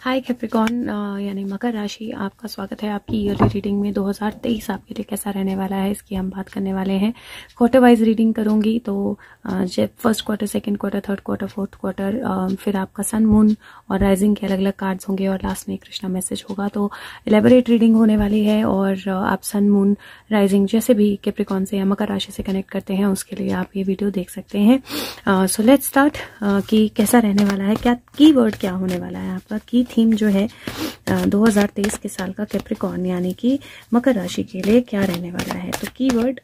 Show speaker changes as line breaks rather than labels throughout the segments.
हाय Capricorn यानी मकर राशि, आपका स्वागत है आपकी ईयरली रीडिंग में। 2023 आपके लिए कैसा रहने वाला है इसकी हम बात करने वाले हैं। क्वार्टर वाइज रीडिंग करूंगी तो जब first quarter, second quarter, third quarter, fourth quarter, फिर आपका सन, मून और राइजिंग के अलग अलग कार्ड्स होंगे और लास्ट में कृष्णा मैसेज होगा। तो इलेबोरेट रीडिंग होने वाली है और आप सन, मून, राइजिंग जैसे भी कैप्रिकॉर्न से या मकर राशि से कनेक्ट करते हैं उसके लिए आप ये वीडियो देख सकते हैं। सो लेट्स स्टार्ट कि कैसा रहने वाला है, क्या कीवर्ड क्या होने वाला है आपका, की थीम जो है 2023 के साल का कैप्रिकॉर्न यानी कि मकर राशि के लिए क्या रहने वाला है। तो कीवर्ड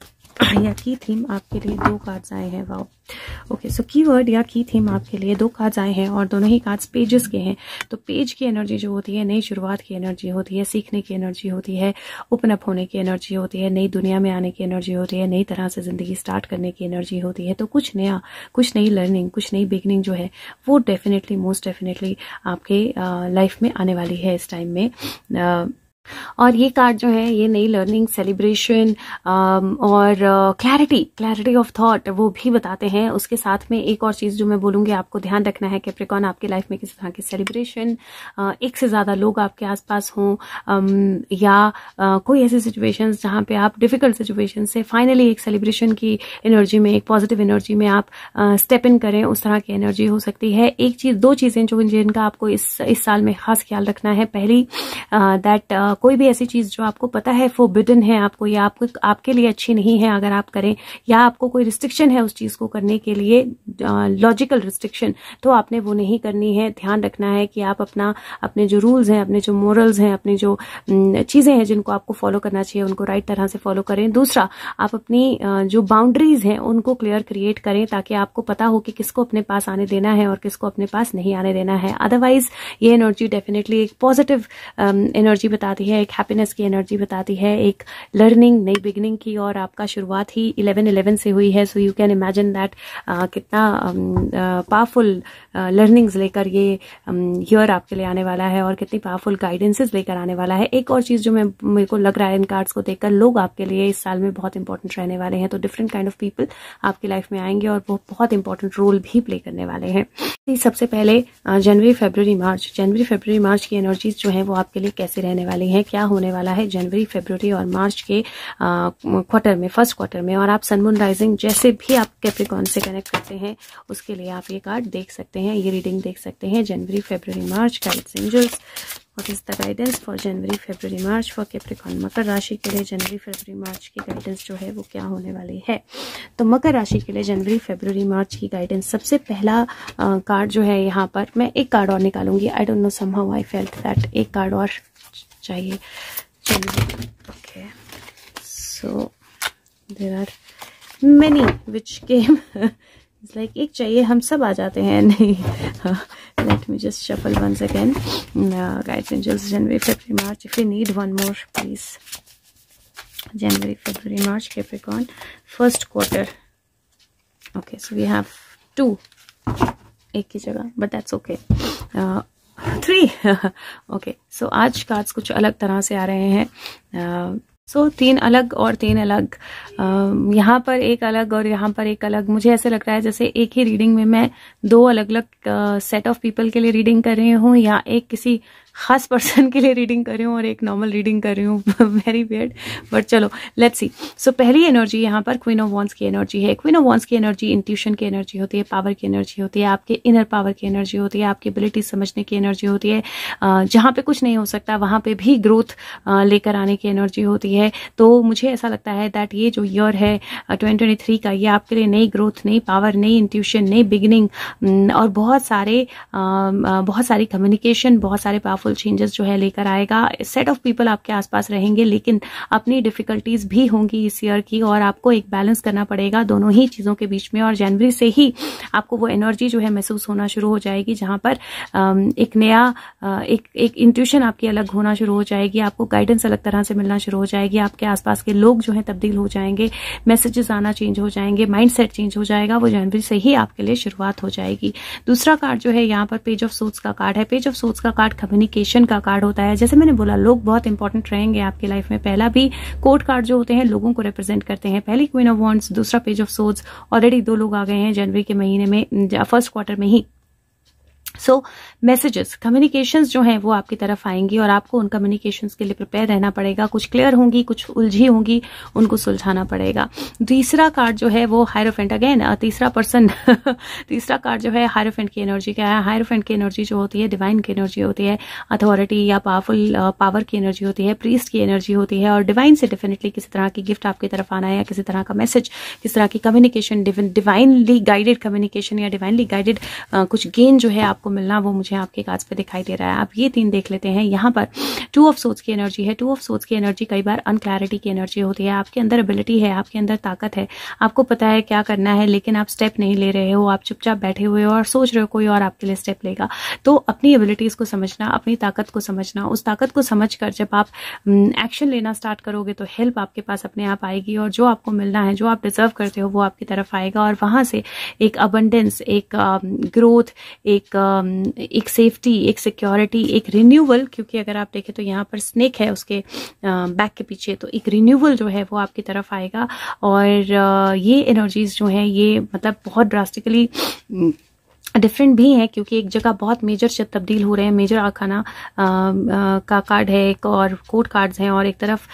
या की थीम आपके लिए दो कार्ड्स आए हैं। Wow, okay. सो कीवर्ड या की थीम आपके लिए दो कार्ड्स आए हैं और दोनों ही कार्ड्स पेजेस के हैं। तो पेज की एनर्जी जो होती है नई शुरुआत की एनर्जी होती है, सीखने की एनर्जी होती है, ओपन अप होने की एनर्जी होती है, नई दुनिया में आने की एनर्जी होती है, नई तरह से जिंदगी स्टार्ट करने की एनर्जी होती है। तो कुछ नया, कुछ नई लर्निंग, कुछ नई बिगनिंग जो है वो डेफिनेटली, मोस्ट डेफिनेटली आपके लाइफ में आने वाली है इस टाइम में। और ये कार्ड जो है ये नई लर्निंग, सेलिब्रेशन और क्लैरिटी ऑफ थॉट वो भी बताते हैं। उसके साथ में एक और चीज जो मैं बोलूंगी आपको ध्यान रखना है कैप्रिकॉर्न, आपके लाइफ में किस तरह की सेलिब्रेशन, एक से ज्यादा लोग आपके आसपास हों या कोई ऐसी सिचुएशंस जहां पे आप डिफिकल्ट सिचुएशन से फाइनली एक सेलिब्रेशन की एनर्जी में, एक पॉजिटिव एनर्जी में आप स्टेप इन करें, उस तरह की एनर्जी हो सकती है। एक चीज, दो चीजें जो जिनका आपको इस साल में खास ख्याल रखना है। पहली दैट कोई भी ऐसी चीज जो आपको पता है फोरबिडन है आपको या आपके लिए अच्छी नहीं है अगर आप करें, या आपको कोई रिस्ट्रिक्शन है उस चीज को करने के लिए, लॉजिकल रिस्ट्रिक्शन, तो आपने वो नहीं करनी है। ध्यान रखना है कि आप अपने जो रूल्स हैं, अपने जो मोरल्स हैं, अपनी जो चीजें हैं जिनको आपको फॉलो करना चाहिए उनको राइट तरह से फॉलो करें। दूसरा, आप अपनी जो बाउंड्रीज हैं उनको क्लियर क्रिएट करें ताकि आपको पता हो कि किसको अपने पास आने देना है और किसको अपने पास नहीं आने देना है। अदरवाइज ये एनर्जी डेफिनेटली एक पॉजिटिव एनर्जी बताती है, एक हैप्पीनेस की एनर्जी बताती है, एक लर्निंग, नई बिगनिंग की। और आपका शुरुआत ही 11/11 से हुई है। So you can imagine that कितना पावरफुल लर्निंग्स लेकर ये ईयर आपके लिए आने वाला है और कितनी पावरफुल गाइडेंसेस लेकर आने वाला है। एक और चीज जो मेरे को लग रहा है इन कार्ड्स को देखकर, लोग आपके लिए इस साल में बहुत इंपॉर्टेंट रहने वाले हैं। तो डिफरेंट काइंड ऑफ पीपल आपकी लाइफ में आएंगे और वो बहुत इंपॉर्टेंट रोल भी प्ले करने वाले हैं। सबसे पहले जनवरी, फरवरी, मार्च की एनर्जीज जो है वो आपके लिए कैसे रहने वाली है, क्या होने वाला है जनवरी, फरवरी और मार्च के क्वार्टर में, फर्स्ट क्वार्टर में। और आप सन, मून, राइजिंग जैसे भी आप कैप्रिकॉर्न से कनेक्ट करते हैं उसके लिए आप ये कार्ड देख सकते हैं, ये रीडिंग देख सकते हैं। January, February, March, guides, angels, what is the guidance for January, February, March for Capricorn. मकर राशि के लिए जनवरी, फरवरी, मार्च की गाइडेंस जो है वो क्या होने वाली है। तो मकर राशि के लिए जनवरी, फरवरी, मार्च की गाइडेंस, सबसे पहला कार्ड जो है यहाँ पर, मैं एक कार्ड और निकालूंगी। I don't know, somehow I felt that एक कार्ड और चाहिए। Okay, so there are many which came, it's like एक चाहिए, हम सब आ जाते हैं। नहीं, let me just shuffle once again. Guides, angels, January, February, March, if you need one more please. January, February, March, Capricorn, first quarter. Okay, so we have 2 एक की जगह, बट दैट्स ओके। 3 ओके, सो आज cards कुछ अलग तरह से आ रहे हैं। सो 3 अलग और 3 अलग, यहाँ पर एक अलग और यहाँ पर एक अलग। मुझे ऐसे लग रहा है जैसे एक ही रीडिंग में मैं 2 अलग अलग सेट ऑफ पीपल के लिए रीडिंग कर रही हूँ या एक किसी खास पर्सन के लिए रीडिंग कर रही हूँ और एक नॉर्मल रीडिंग कर रही हूँ। वेरी वियर्ड, बट चलो लेट्स सी। सो पहली एनर्जी यहाँ पर क्वीन ऑफ वॉन्ड्स की एनर्जी है। क्वीन ऑफ वॉन्ड्स की एनर्जी इंट्यूशन की एनर्जी होती है, पावर की एनर्जी होती है, आपके इनर पावर की एनर्जी होती है, आपकी एबिलिटी समझने की एनर्जी होती है। जहाँ पे कुछ नहीं हो सकता वहां पे भी ग्रोथ लेकर आने की एनर्जी होती है। तो मुझे ऐसा लगता है दैट ये जो ईयर है 2023 का, ये आपके लिए नई ग्रोथ, नई पावर, नई इंट्यूशन, नई बिगिनिंग और बहुत सारी कम्युनिकेशन, बहुत सारे पावरफुल चेंजेस जो है लेकर आएगा। सेट ऑफ पीपल आपके आसपास रहेंगे लेकिन अपनी डिफिकल्टीज भी होंगी इस ईयर की और आपको एक बैलेंस करना पड़ेगा दोनों ही चीजों के बीच में। और जनवरी से ही आपको वो एनर्जी जो है महसूस होना शुरू हो जाएगी जहां पर एक नया एक इंट्यूशन आपकी अलग होना शुरू हो जाएगी, आपको गाइडेंस अलग तरह से मिलना शुरू हो जाएगी, आपके आसपास के लोग जो है तब्दील हो जाएंगे, मैसेजेस आना चेंज हो जाएंगे, माइंडसेट चेंज हो जाएगा। वो जनवरी से ही आपके लिए शुरुआत हो जाएगी। दूसरा कार्ड जो है यहाँ पर पेज ऑफ सोर्ड्स का कार्ड है। पेज ऑफ सोर्ड्स का कार्ड कम्युनिकेशन का कार्ड होता है। जैसे मैंने बोला, लोग बहुत इंपॉर्टेंट रहेंगे आपकी लाइफ में। पहला भी कोर्ट कार्ड जो होते हैं लोगों को रिप्रेजेंट करते हैं, पहली क्वीन ऑफ वॉन्ड्स, दूसरा पेज ऑफ सोर्ड्स। ऑलरेडी 2 लोग आ गए हैं जनवरी के महीने में, फर्स्ट क्वार्टर में ही। सो मैसेजेस, कम्युनिकेशंस जो हैं वो आपकी तरफ आएंगी और आपको उन कम्युनिकेशंस के लिए प्रिपेयर रहना पड़ेगा। कुछ क्लियर होंगी, कुछ उलझी होंगी, उनको सुलझाना पड़ेगा। तीसरा कार्ड जो है वो हायरोफेंट, अगेन तीसरा पर्सन तीसरा कार्ड जो है हायरोफेंट की एनर्जी क्या है? हायरोफेंट की एनर्जी जो होती है डिवाइन की एनर्जी होती है, अथॉरिटी या पावर की एनर्जी होती है, प्रीस्ट की एनर्जी होती है और डिवाइन से डेफिनेटली किसी तरह की गिफ्ट आपकी तरफ आना है या किसी तरह का मैसेज, किस तरह की कम्युनिकेशन, डिवाइनली गाइडेड कम्युनिकेशन या डिवाइनली गाइडेड कुछ गेन जो है आपको मिलना, वो मुझे आपके कार्ड्स पे दिखाई दे रहा है। आप ये 3 देख लेते हैं। यहाँ पर 2 ऑफ सोर्ड्स की एनर्जी है। 2 ऑफ सोर्ड्स की एनर्जी कई बार अनक्लैरिटी की एनर्जी होती है। आपके अंदर एबिलिटी है, आपके अंदर ताकत है, आपको पता है क्या करना है, लेकिन आप स्टेप नहीं ले रहे हो, आप चुपचाप बैठे हुए हो और सोच रहे हो कोई और आपके लिए स्टेप लेगा। तो अपनी एबिलिटीज को समझना, अपनी ताकत को समझना, उस ताकत को समझकर जब आप एक्शन लेना स्टार्ट करोगे तो हेल्प आपके पास अपने आप आएगी और जो आपको मिलना है, जो आप डिजर्व करते हो, वो आपकी तरफ आएगा और वहां से एक अबंडेंस, एक ग्रोथ, एक सेफ्टी, एक सिक्योरिटी, एक रिन्यूअल, क्योंकि अगर आप देखें तो यहाँ पर स्नेक है उसके बैक के पीछे, तो एक रिन्यूअल जो है वो आपकी तरफ आएगा। और ये एनर्जीज जो है ये मतलब बहुत ड्रास्टिकली डिफरेंट भी है, क्योंकि एक जगह बहुत मेजर तब्दील हो रहे हैं। मेजर आखाना का कार्ड है एक और कोर्ट कार्ड्स हैं और एक तरफ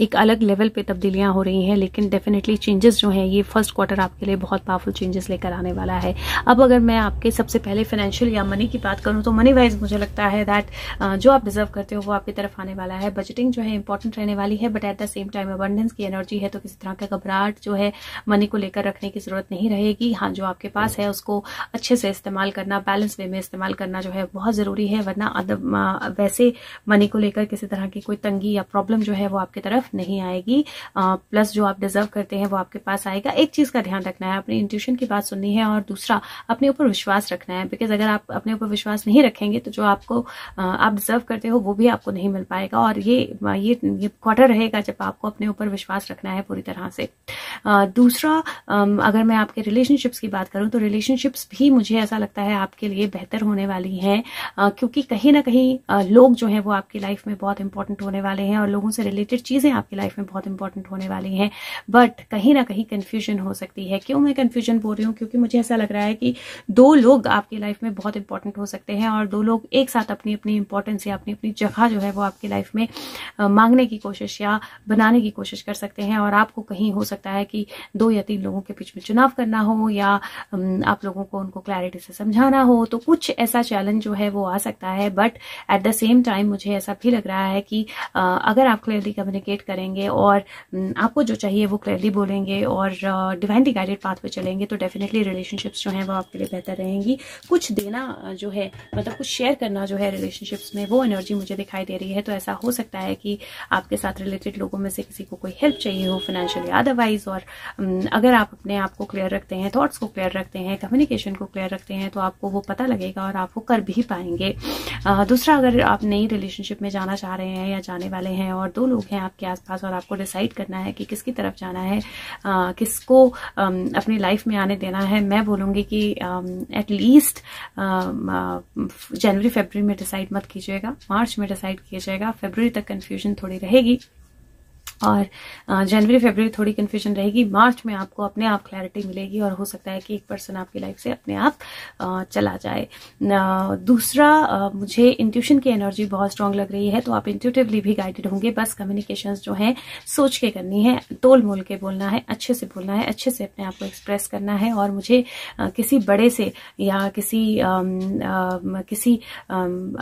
एक अलग लेवल पे तब्दीलियां हो रही हैं, लेकिन डेफिनेटली चेंजेस जो हैं ये फर्स्ट क्वार्टर आपके लिए बहुत पावरफुल चेंजेस लेकर आने वाला है। अब अगर मैं आपके सबसे पहले फाइनेंशियल या मनी की बात करूं तो मनी वाइज मुझे लगता है दैट जो आप डिजर्व करते हो वो आपकी तरफ आने वाला है। बजटिंग जो है इंपॉर्टेंट रहने वाली है, but at the same time abundance की एनर्जी है, तो किसी तरह का घबराहट जो है मनी को लेकर रखने की जरूरत नहीं रहेगी। हाँ, जो आपके पास है उसको अच्छे से इस्तेमाल करना, बैलेंस वे में इस्तेमाल करना जो है बहुत जरूरी है, वरना वैसे मनी को लेकर किसी तरह की कोई तंगी या प्रॉब्लम जो है वो आपकी तरफ नहीं आएगी। प्लस जो आप डिजर्व करते हैं वो आपके पास आएगा। एक चीज का ध्यान रखना है, अपनी इंट्यूशन की बात सुननी है और दूसरा अपने ऊपर विश्वास रखना है, बिकॉज अगर आप अपने ऊपर विश्वास नहीं रखेंगे तो जो आपको आप डिजर्व करते हो वो भी आपको नहीं मिल पाएगा। और ये क्वार्टर रहेगा जब आपको अपने ऊपर विश्वास रखना है पूरी तरह से। दूसरा, अगर मैं आपके रिलेशनशिप्स की बात करूं तो रिलेशनशिप्स भी मुझे ऐसा लगता है आपके लिए बेहतर होने वाली हैं, क्योंकि कहीं ना कहीं लोग जो हैं वो आपकी लाइफ में बहुत इंपॉर्टेंट होने वाले हैं और लोगों से रिलेटेड चीजें आपकी लाइफ में बहुत इंपॉर्टेंट होने वाली हैं। बट कहीं ना कहीं कंफ्यूजन हो सकती है। क्यों मैं कंफ्यूजन बोल रही हूँ? क्योंकि मुझे ऐसा लग रहा है कि 2 लोग आपकी लाइफ में बहुत इंपॉर्टेंट हो सकते हैं और 2 लोग एक साथ अपनी अपनी इंपॉर्टेंस या अपनी अपनी जगह जो है वो आपकी लाइफ में मांगने की कोशिश या बनाने की कोशिश कर सकते हैं। और आपको कहीं हो सकता है कि 2 या 3 लोगों के बीच में चुनाव करना हो या आप लोगों को उनको क्लैरिटी से समझाना हो, तो कुछ ऐसा चैलेंज जो है वो आ सकता है। But at the same time मुझे ऐसा भी लग रहा है कि अगर आप क्लियरली कम्युनिकेट करेंगे और आपको जो चाहिए वो क्लियरली बोलेंगे और डिवाइनली गाइडेड पाथ पे चलेंगे तो डेफिनेटली रिलेशनशिप्स जो हैं वो आपके लिए बेहतर रहेंगी। कुछ देना जो है, मतलब कुछ शेयर करना जो है रिलेशनशिप्स में, वो एनर्जी मुझे दिखाई दे रही है। तो ऐसा हो सकता है कि आपके साथ रिलेटेड लोगों में से किसी को कोई हेल्प चाहिए हो, फाइनेंशियली अदरवाइज। और अगर आप अपने आप को क्लियर रखते हैं, थॉट्स को क्लियर रखते हैं, कम्युनिकेशन को क्लियर रखते हैं, तो आपको वो पता लगेगा और आप वो कर भी पाएंगे। दूसरा, अगर आप नई रिलेशनशिप में जाना चाह रहे हैं या जाने वाले हैं और 2 लोग हैं आपके आसपास और आपको डिसाइड करना है कि किसकी तरफ जाना है, किसको अपनी लाइफ में आने देना है, मैं बोलूँगी कि एटलीस्ट जनवरी फरवरी में डिसाइड मत कीजिएगा, मार्च में डिसाइड कीजिएगा। फरवरी तक कन्फ्यूजन थोड़ी रहेगी और जनवरी फरवरी थोड़ी कंफ्यूजन रहेगी। मार्च में आपको अपने आप क्लैरिटी मिलेगी और हो सकता है कि एक पर्सन आपकी लाइफ से अपने आप चला जाए। दूसरा, मुझे इंट्यूशन की एनर्जी बहुत स्ट्रांग लग रही है, तो आप इंट्यूटिवली भी गाइडेड होंगे। बस कम्युनिकेशंस जो है सोच के करनी है, तोल मोल के बोलना है, अच्छे से बोलना है, अच्छे से अपने आप को एक्सप्रेस करना है। और मुझे किसी बड़े से या किसी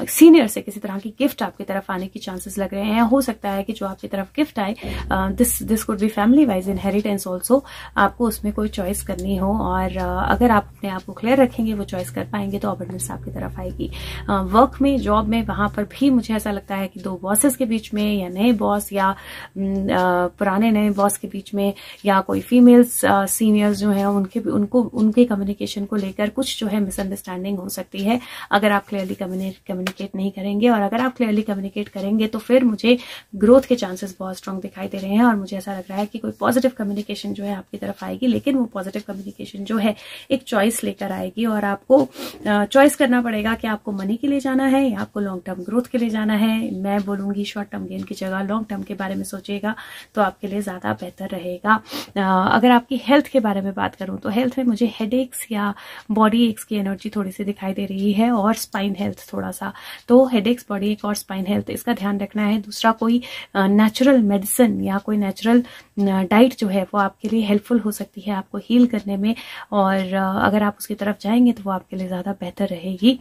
सीनियर से किसी तरह की गिफ्ट आपकी तरफ आने की चांसेस लग रहे हैं। हो सकता है कि जो आपकी तरफ गिफ्ट आए, this could be family wise inheritance also, आपको उसमें कोई चॉइस करनी हो और अगर आप अपने आप को क्लियर रखेंगे, वो चॉइस कर पाएंगे, तो अबंडेंस आपकी तरफ आएगी। वर्क में, जॉब में, वहां पर भी मुझे ऐसा लगता है कि 2 बॉसेस के बीच में या नए बॉस या पुराने नए बॉस के बीच में या कोई फीमेल्स सीनियर्स जो है उनके कम्युनिकेशन को लेकर कुछ जो है मिसअंडरस्टैंडिंग हो सकती है अगर आप क्लियरली कम्युनिकेट नहीं करेंगे। और अगर आप क्लियरली कम्युनिकेट करेंगे तो फिर मुझे ग्रोथ के चांसेस बहुत स्ट्रांग दिखाई दे रहे हैं और मुझे ऐसा लग रहा है कि कोई पॉजिटिव कम्युनिकेशन जो है आपकी तरफ आएगी, लेकिन वो पॉजिटिव कम्युनिकेशन जो है एक चॉइस लेकर आएगी और आपको चॉइस करना पड़ेगा कि आपको मनी के लिए जाना है या आपको लॉन्ग टर्म ग्रोथ के लिए जाना है। मैं बोलूंगी शॉर्ट टर्म गेन की जगह लॉन्ग टर्म के बारे में सोचिएगा तो आपके लिए ज्यादा बेहतर रहेगा। अगर आपकी हेल्थ के बारे में बात करूं तो हेल्थ में मुझे हेडेक्स या बॉडी एक्स की एनर्जी थोड़ी सी दिखाई दे रही है और स्पाइन हेल्थ थोड़ा सा, तो हेडेक्स, बॉडी एक और स्पाइन हेल्थ, इसका ध्यान रखना है। दूसरा, कोई नेचुरल मेडिसिन या कोई नेचुरल डाइट जो है वो आपके लिए हेल्पफुल हो सकती है आपको हील करने में, और अगर आप उसकी तरफ जाएंगे तो वो आपके लिए ज्यादा बेहतर रहेगी।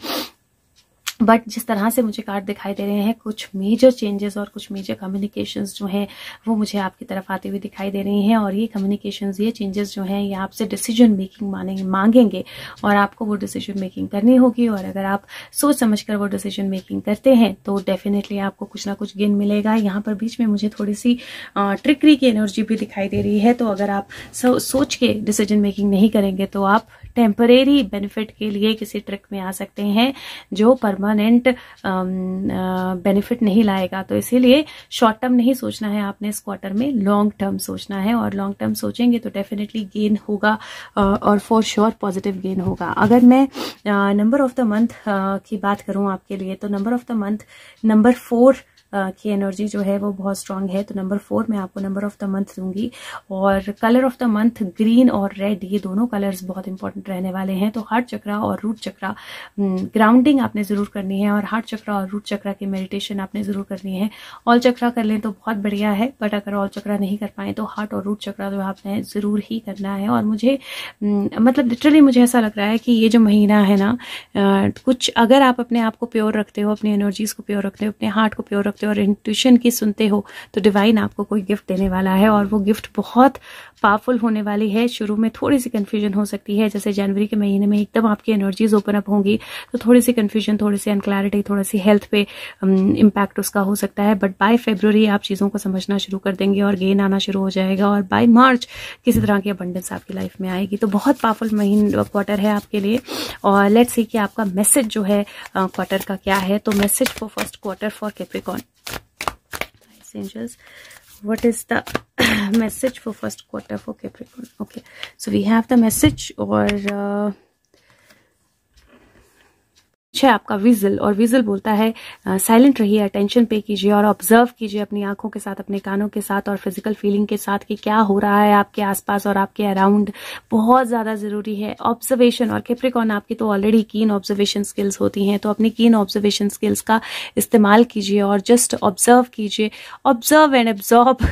बट जिस तरह से मुझे कार्ड दिखाई दे रहे हैं, कुछ मेजर चेंजेस और कुछ मेजर कम्युनिकेशंस जो हैं वो मुझे आपकी तरफ आते हुए दिखाई दे रही हैं, और ये कम्युनिकेशंस, ये चेंजेस जो हैं ये आपसे डिसीजन मेकिंग मांगेंगे और आपको वो डिसीजन मेकिंग करनी होगी। और अगर आप सोच समझकर वो डिसीजन मेकिंग करते हैं तो डेफिनेटली आपको कुछ ना कुछ गेन मिलेगा। यहाँ पर बीच में मुझे थोड़ी सी ट्रिकरी की एनर्जी भी दिखाई दे रही है, तो अगर आप सोच के डिसीजन मेकिंग नहीं करेंगे तो आप टेम्परेरी बेनिफिट के लिए किसी ट्रिक में आ सकते हैं जो परमानेंट बेनिफिट नहीं लाएगा। तो इसीलिए शॉर्ट टर्म नहीं सोचना है आपने इस क्वार्टर में, लॉन्ग टर्म सोचना है, और लॉन्ग टर्म सोचेंगे तो डेफिनेटली गेन होगा और फॉर श्योर पॉजिटिव गेन होगा। अगर मैं नंबर ऑफ द मंथ की बात करूं आपके लिए तो number of the month number 4 की एनर्जी जो है वो बहुत स्ट्रांग है, तो नंबर 4 में आपको नंबर ऑफ द मंथ दूंगी। और colour of the month green और रेड, ये दोनों कलर्स बहुत इंपॉर्टेंट रहने वाले हैं। तो हार्ट चक्रा और रूट चक्रा ग्राउंडिंग आपने जरूर करनी है, और हार्ट चक्रा और रूट चक्रा की मेडिटेशन आपने जरूर करनी है। ऑल चक्रा कर लें तो बहुत बढ़िया है, बट अगर ऑल चक्रा नहीं कर पाए तो हार्ट और रूट चक्रा जो आपने जरूर ही करना है। और मुझे मतलब लिटरली मुझे ऐसा लग रहा है कि ये जो महीना है ना, कुछ अगर आप अपने आप को प्योर रखते हो, अपनी एनर्जीज को प्योर रखते हो, अपने हार्ट को प्योर रखते हो और इंट्यूशन की सुनते हो, तो डिवाइन आपको कोई गिफ्ट देने वाला है, और वो गिफ्ट बहुत पावरफुल होने वाली है। शुरू में थोड़ी सी कंफ्यूजन हो सकती है, जैसे जनवरी के महीने में एकदम आपकी एनर्जीज ओपन अप होंगी तो थोड़ी सी कंफ्यूजन, थोड़ी सी अनक्लैरिटी, थोड़ी सी हेल्थ पे इम्पैक्ट उसका हो सकता है। बट बाय फरवरी आप चीजों को समझना शुरू कर देंगे और गेन आना शुरू हो जाएगा, और बाय मार्च किसी तरह की अबंडेंस आपकी लाइफ में आएगी। तो बहुत पावरफुल क्वार्टर है आपके लिए। और लेट्स सी कि आपका मैसेज जो है क्वार्टर का क्या है। तो message for first quarter for Capricorn, angels, what is the message for first quarter for Capricorn? Okay, so we have the message, और है आपका विजल, और विजल बोलता है साइलेंट रहिए, अटेंशन पे कीजिए और ऑब्जर्व कीजिए अपनी आंखों के साथ, अपने कानों के साथ और फिजिकल फीलिंग के साथ कि क्या हो रहा है आपके आसपास और आपके अराउंड। बहुत ज्यादा जरूरी है ऑब्जर्वेशन। और कैप्रिकॉर्न आपकी तो ऑलरेडी कीन ऑब्जर्वेशन स्किल्स होती हैं, तो अपनी कीन ऑब्जर्वेशन स्किल्स का इस्तेमाल कीजिए और जस्ट ऑब्जर्व कीजिए, ऑब्जर्व एंड एब्जॉर्ब।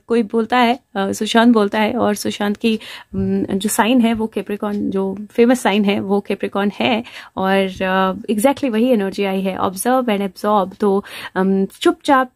कोई बोलता है, सुशांत बोलता है, और सुशांत की जो साइन है वो कैप्रिकॉर्न, जो फेमस साइन है वो कैप्रिकॉर्न है, और एग्जैक्टली वही एनर्जी आई है, ऑब्जर्व एंड एब्जॉर्ब। तो चुपचाप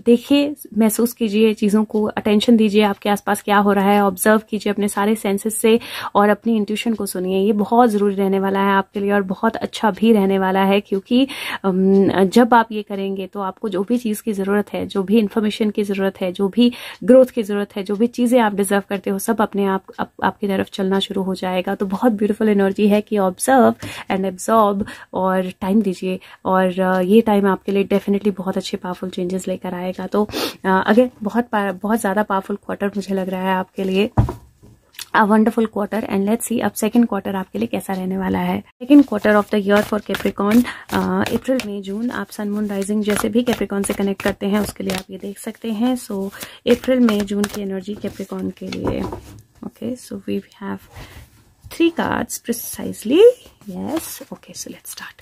देखिए, महसूस कीजिए चीजों को, अटेंशन दीजिए आपके आसपास क्या हो रहा है, ऑब्जर्व कीजिए अपने सारे सेंसेस से और अपनी इंट्यूशन को सुनिए। ये बहुत जरूरी रहने वाला है आपके लिए और बहुत अच्छा भी रहने वाला है, क्योंकि जब आप ये करेंगे तो आपको जो भी चीज की जरूरत है, जो भी इंफॉर्मेशन की जरूरत है, जो भी ग्रोथ की जरूरत है, जो भी चीजें आप डिजर्व करते हो, सब अपने आप आपकी तरफ चलना शुरू हो जाएगा। तो बहुत ब्यूटीफुल एनर्जी है कि ऑब्जर्व एंड एब्जॉर्ब, और टाइम दीजिए, और ये टाइम आपके लिए डेफिनेटली बहुत अच्छे पावरफुल चेंजेस लेकर आएगा। तो अगर बहुत ज्यादा पावरफुल क्वार्टर मुझे लग रहा है आपके लिए, a wonderful quarter. And let's see अब सेकंड क्वार्टर आपके लिए कैसा रहने वाला है। Second quarter of the year for Capricorn, April May June, आप सन मून राइजिंग जैसे भी कैप्रिकॉर्न से कनेक्ट करते हैं उसके लिए आप ये देख सकते हैं। सो अप्रैल मई जून की एनर्जी कैप्रिकॉर्न के लिए। Okay, so we have 3 cards precisely. Yes. Okay, so let's start.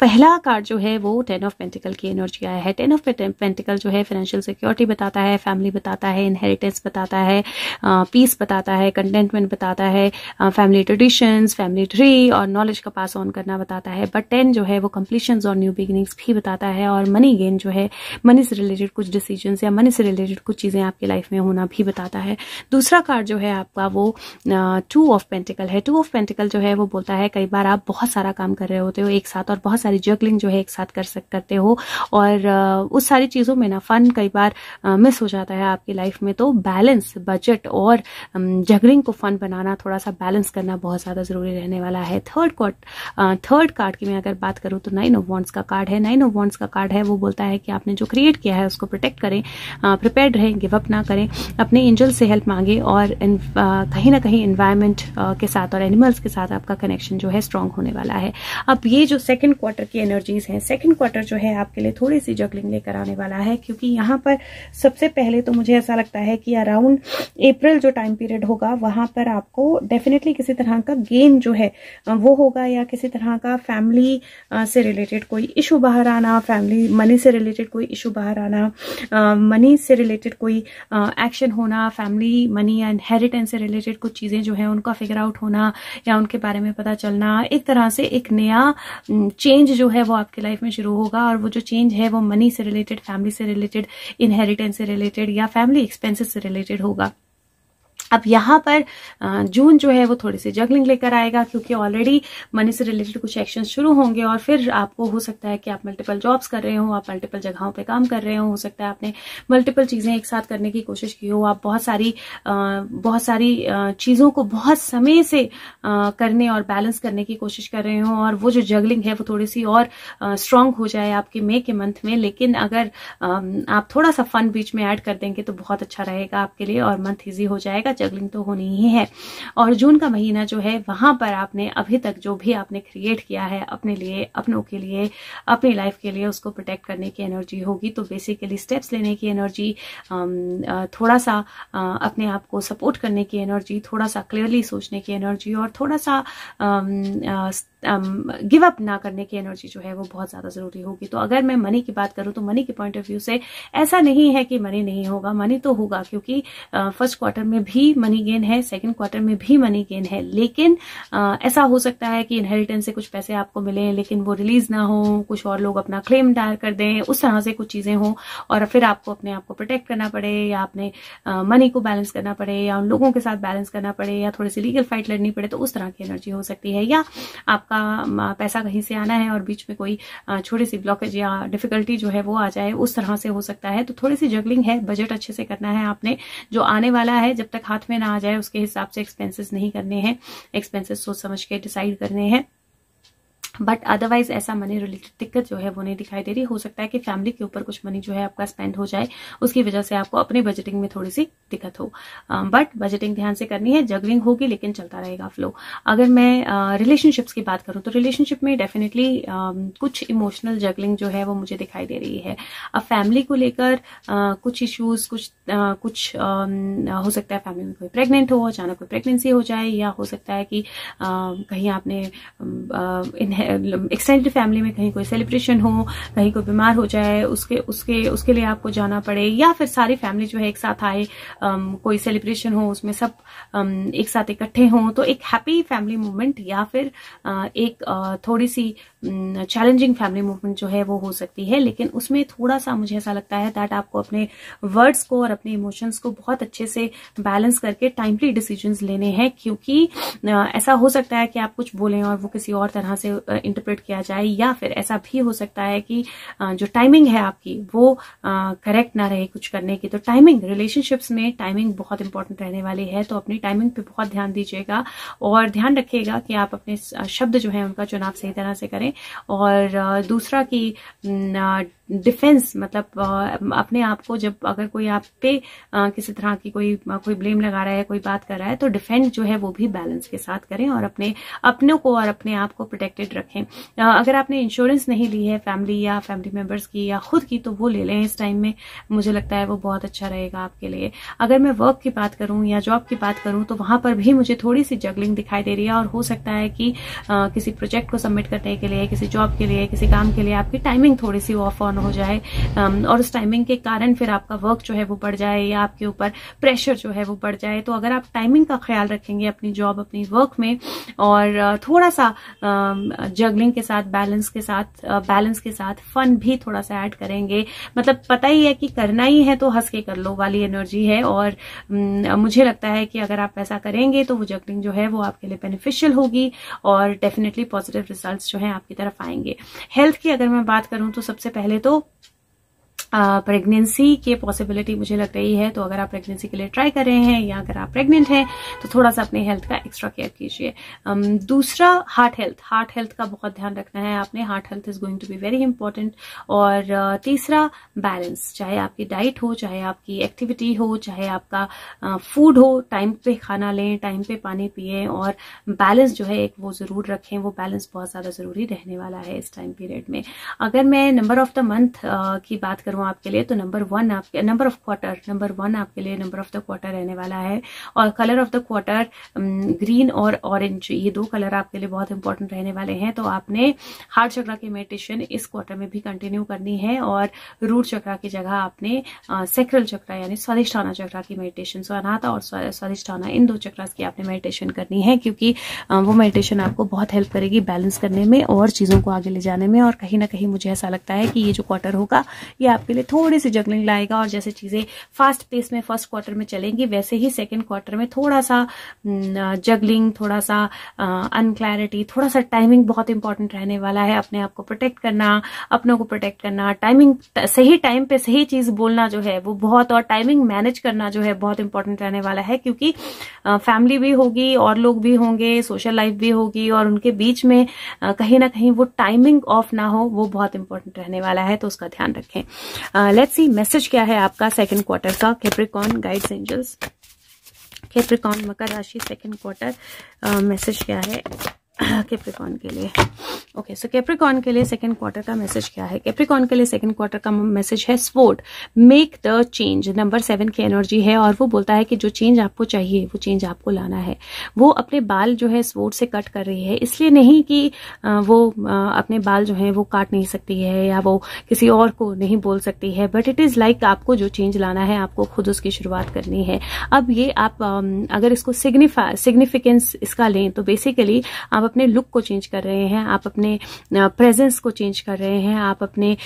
पहला कार्ड जो है वो 10 ऑफ पेंटिकल की एनर्जी आया है। 10 ऑफ पेंटिकल जो है फाइनेंशियल सिक्योरिटी बताता है, फैमिली बताता है, इनहेरिटेंस बताता है, पीस बताता है, कंटेंटमेंट बताता है, फैमिली ट्रेडिशंस, फैमिली ट्री और नॉलेज का पास ऑन करना बताता है। बट 10 जो है वो कंप्लीशंस और न्यू बिगिनिंग्स भी बताता है, और मनी गेन जो है, मनी से रिलेटेड कुछ डिसीजंस या मनी से रिलेटेड कुछ चीजें आपकी लाइफ में होना भी बताता है। दूसरा कार्ड जो है आपका वो 2 ऑफ पेंटिकल है। 2 ऑफ पेंटिकल जो है वो बोलता है कई बार बार आप बहुत सारा काम कर रहे होते हो एक साथ और बहुत सारी जगलिंग जो है एक साथ करते हो और उस सारी चीज़ों में ना फन कई बार मिस हो जाता है आपकी लाइफ में। तो बैलेंस, बजट और जगलिंग को फन बनाना, थोड़ा सा बैलेंस करना बहुत ज़्यादा ज़रूरी रहने वाला है। थर्ड कार्ड की मैं अगर बात करूँ तो 9 ऑफ वॉन्ड्स का कार्ड है। 9 ऑफ वॉन्ड्स का कार्ड है वो बोलता है कि आपने जो क्रिएट किया है उसको प्रोटेक्ट करें, प्रिपेयर्ड रहें, गिव अप ना करें, अपने एंजल से हेल्प मांगे और कहीं ना कहीं एनवायरनमेंट के साथ और एनिमल्स के साथ आपका कनेक्शन जो है स्ट्रांग होने वाला है। अब ये जो सेकंड क्वार्टर की एनर्जीज हैं, सेकंड क्वार्टर जो है आपके लिए थोड़ी सी जगलिंग लेकर आने वाला है, क्योंकि यहाँ पर सबसे पहले तो मुझे ऐसा लगता है कि अराउंड अप्रैल जो टाइम पीरियड होगा वहां पर आपको डेफिनेटली किसी तरह का गेन जो है वो होगा, या किसी तरह का फैमिली से रिलेटेड कोई इशू बाहर आना, फैमिली मनी से रिलेटेड कोई इशू बाहर आना, मनी से रिलेटेड कोई एक्शन होना, फैमिली मनी या इनहेरिटेंस से रिलेटेड कुछ चीजें जो है उनका फिगर आउट होना या उनके बारे में पता चलना। एक तरह से एक नया चेंज जो है वो आपकी लाइफ में शुरू होगा और वो जो चेंज है वो मनी से रिलेटेड, फैमिली से रिलेटेड, इनहेरिटेंस से रिलेटेड या फैमिली एक्सपेंसेस से रिलेटेड होगा। अब यहाँ पर जून जो है वो थोड़ी सी जगलिंग लेकर आएगा, क्योंकि ऑलरेडी मनी से रिलेटेड कुछ एक्शन शुरू होंगे और फिर आपको हो सकता है कि आप मल्टीपल जॉब्स कर रहे हो, आप मल्टीपल जगहों पे काम कर रहे हो सकता है आपने मल्टीपल चीजें एक साथ करने की कोशिश की हो, आप बहुत सारी चीजों को बहुत समय से करने और बैलेंस करने की कोशिश कर रहे हो और वो जो जगलिंग है वो थोड़ी सी और स्ट्रांग हो जाए आपके मई के मंथ में। लेकिन अगर आप थोड़ा सा फन बीच में ऐड कर देंगे तो बहुत अच्छा रहेगा आपके लिए और मंथ ईजी हो जाएगा। जगलिंग तो होनी ही है। और जून का महीना जो है वहां पर आपने अभी तक जो भी आपने क्रिएट किया है अपने लिए, अपनों के लिए, अपनी लाइफ के लिए, उसको प्रोटेक्ट करने की एनर्जी होगी। तो बेसिकली स्टेप्स लेने की एनर्जी, थोड़ा सा अपने आप को सपोर्ट करने की एनर्जी, थोड़ा सा क्लियरली सोचने की एनर्जी और थोड़ा सा गिव अप ना करने की एनर्जी जो है वो बहुत ज्यादा जरूरी होगी। तो अगर मैं मनी की बात करूं तो मनी के पॉइंट ऑफ व्यू से ऐसा नहीं है कि मनी नहीं होगा, मनी तो होगा, क्योंकि फर्स्ट क्वार्टर में भी मनी गेन है, सेकंड क्वार्टर में भी मनी गेन है। लेकिन ऐसा हो सकता है कि इनहेरिटेंस से कुछ पैसे आपको मिले लेकिन वो रिलीज ना हो, कुछ और लोग अपना क्लेम दायर कर दें, उस तरह से कुछ चीजें हो और फिर आपको अपने आप को प्रोटेक्ट करना पड़े या अपने मनी को बैलेंस करना पड़े या उन लोगों के साथ बैलेंस करना पड़े या थोड़ी सी लीगल फाइट लड़नी पड़े। तो उस तरह की एनर्जी हो सकती है। या आपका पैसा कहीं से आना है और बीच में कोई छोटी सी ब्लॉकेज या डिफिकल्टी जो है वो आ जाए, उस तरह से हो सकता है। तो थोड़ी सी जगलिंग है, बजट अच्छे से करना है आपने। जो आने वाला है जब तक हाथ में ना आ जाए उसके हिसाब से एक्सपेंसेस नहीं करने हैं, एक्सपेंसेस सोच समझ के डिसाइड करने हैं। बट अदरवाइज ऐसा मनी रिलेटेड दिक्कत जो है वो नहीं दिखाई दे रही। हो सकता है कि फैमिली के ऊपर कुछ मनी जो है आपका स्पेंड हो जाए, उसकी वजह से आपको अपने बजटिंग में थोड़ी सी दिक्कत हो। बट बजटिंग ध्यान से करनी है, जगलिंग होगी लेकिन चलता रहेगा फ्लो। अगर मैं रिलेशनशिप्स की बात करूं तो रिलेशनशिप में डेफिनेटली कुछ इमोशनल जगलिंग जो है वो मुझे दिखाई दे रही है। अब फैमिली को लेकर कुछ इश्यूज, कुछ हो सकता है फैमिली में कोई प्रेग्नेंट हो, अचानक कोई प्रेगनेंसी हो जाए, या हो सकता है कि कहीं आपने एक्सटेंडेड फैमिली में कहीं कोई सेलिब्रेशन हो, कहीं कोई बीमार हो जाए, उसके लिए आपको जाना पड़े, या फिर सारी फैमिली जो है एक साथ आए, कोई सेलिब्रेशन हो उसमें सब एक साथ इकट्ठे हों, तो एक हैप्पी फैमिली मूवमेंट या फिर एक थोड़ी सी चैलेंजिंग फैमिली मूवमेंट जो है वो हो सकती है। लेकिन उसमें थोड़ा सा मुझे ऐसा लगता है दैट आपको अपने वर्ड्स को और अपने इमोशंस को बहुत अच्छे से बैलेंस करके टाइमली डिसीजंस लेने हैं, क्योंकि ऐसा हो सकता है कि आप कुछ बोलें और वो किसी और तरह से इंटरप्रेट किया जाए, या फिर ऐसा भी हो सकता है कि जो टाइमिंग है आपकी वो करेक्ट ना रहे कुछ करने की। तो टाइमिंग, रिलेशनशिप्स में टाइमिंग बहुत इंपॉर्टेंट रहने वाली है। तो अपनी टाइमिंग पे बहुत ध्यान दीजिएगा और ध्यान रखिएगा कि आप अपने शब्द जो है उनका चुनाव सही तरह से करें। और दूसरा कि डिफेंस, मतलब अपने आप को जब अगर कोई आप पे किसी तरह की कोई ब्लेम लगा रहा है, कोई बात कर रहा है, तो डिफेंड जो है वो भी बैलेंस के साथ करें और अपनों को और अपने आप को प्रोटेक्टेड रखें। अगर आपने इंश्योरेंस नहीं ली है फैमिली या फैमिली मेंबर्स की या खुद की, तो वो ले लें इस टाइम में, मुझे लगता है वो बहुत अच्छा रहेगा आपके लिए। अगर मैं वर्क की बात करूं या जॉब की बात करूं तो वहां पर भी मुझे थोड़ी सी जगलिंग दिखाई दे रही है और हो सकता है कि किसी प्रोजेक्ट को सबमिट करने के लिए, किसी जॉब के लिए, किसी काम के लिए आपकी टाइमिंग थोड़ी सी ऑफ ऑन हो जाए और उस टाइमिंग के कारण फिर आपका वर्क जो है वो बढ़ जाए या आपके ऊपर प्रेशर जो है वो बढ़ जाए। तो अगर आप टाइमिंग का ख्याल रखेंगे अपनी जॉब अपनी वर्क में और थोड़ा सा जगलिंग के साथ बैलेंस के साथ फन भी थोड़ा सा ऐड करेंगे, मतलब पता ही है कि करना ही है तो हंस के कर लो वाली एनर्जी है। और मुझे लगता है कि अगर आप ऐसा करेंगे तो वो जगलिंग जो है वो आपके लिए बेनिफिशियल होगी और डेफिनेटली पॉजिटिव रिजल्ट्स जो है आपकी तरफ आएंगे। हेल्थ की अगर मैं बात करूं तो सबसे पहले तो प्रेगनेंसी की पॉसिबिलिटी मुझे लग रही है, तो अगर आप प्रेगनेंसी के लिए ट्राई कर रहे हैं या अगर आप प्रेग्नेंट हैं तो थोड़ा सा अपने हेल्थ का एक्स्ट्रा केयर कीजिए। दूसरा हार्ट हेल्थ का बहुत ध्यान रखना है आपने, heart health is going to be very important. और तीसरा बैलेंस, चाहे आपकी डाइट हो, चाहे आपकी एक्टिविटी हो, चाहे आपका फूड हो, टाइम पे खाना लें, टाइम पे पानी पिए और बैलेंस जो है एक वो जरूर रखें। वो बैलेंस बहुत ज्यादा जरूरी रहने वाला है इस टाइम पीरियड में। अगर मैं नंबर ऑफ द मंथ की बात करूं आपके लिए तो नंबर वन आपके नंबर ऑफ क्वार्टर रहने वाला है। और colour of the quarter green और ऑरेंज, ये दो कलर आपके लिए बहुत इंपॉर्टेंट रहने वाले हैं। तो आपने हार्ट चक्रा की मेडिटेशन इस क्वार्टर में भी कंटिन्यू करनी है और रूट चक्रा की जगह आपने सेक्रल चक्रा यानी स्वादिष्ठाना चक्रा की मेडिटेशन, स्वानाता और स्वादिष्ठाना, इन दो चक्रास की आपने मेडिटेशन करनी है, क्योंकि वो मेडिटेशन आपको बहुत हेल्प करेगी बैलेंस करने में और चीजों को आगे ले जाने में। और कहीं ना कहीं मुझे ऐसा लगता है कि ये जो क्वार्टर होगा ये आपके लिए थोड़ी सी जगलिंग लाएगा और जैसे चीजें फास्ट पेस में फर्स्ट क्वार्टर में चलेंगी वैसे ही सेकंड क्वार्टर में थोड़ा सा जगलिंग, थोड़ा सा अनक्लैरिटी, थोड़ा सा टाइमिंग बहुत इंपॉर्टेंट रहने वाला है। अपने आप को प्रोटेक्ट करना, अपनों को प्रोटेक्ट करना, टाइमिंग सही टाइम पे सही चीज बोलना जो है वो बहुत, और टाइमिंग मैनेज करना जो है बहुत इंपॉर्टेंट रहने वाला है, क्योंकि फैमिली भी होगी और लोग भी होंगे, सोशल लाइफ भी होगी और उनके बीच में कहीं ना कहीं वो टाइमिंग ऑफ ना हो, वो बहुत इंपॉर्टेंट रहने वाला है, तो उसका ध्यान रखें। लेट्स सी मैसेज क्या है आपका सेकंड क्वार्टर का। कैप्रिकॉर्न गाइड्स एंजल्स, कैप्रिकॉर्न मकर राशि सेकंड क्वार्टर मैसेज क्या है कैप्रिकॉर्न के लिए। ओके, सो कैप्रिकॉर्न के लिए सेकंड क्वार्टर का मैसेज क्या है। कैप्रिकॉर्न के लिए सेकंड क्वार्टर का मैसेज है sword, make the change. Number 7 की एनर्जी है और वो बोलता है कि जो चेंज आपको चाहिए वो चेंज आपको लाना है। वो अपने बाल जो है स्वॉर्ड से कट कर रही है, इसलिए नहीं कि वो अपने बाल जो है वो काट नहीं सकती है या वो किसी और को नहीं बोल सकती है, बट इट इज लाइक आपको जो चेंज लाना है आपको खुद उसकी शुरुआत करनी है। अब ये आप अगर इसको सिग्निफिकेंस इसका लें तो बेसिकली आप अपने लुक को चेंज कर रहे हैं, आप अपने प्रेजेंस को चेंज कर रहे हैं, आप अपनी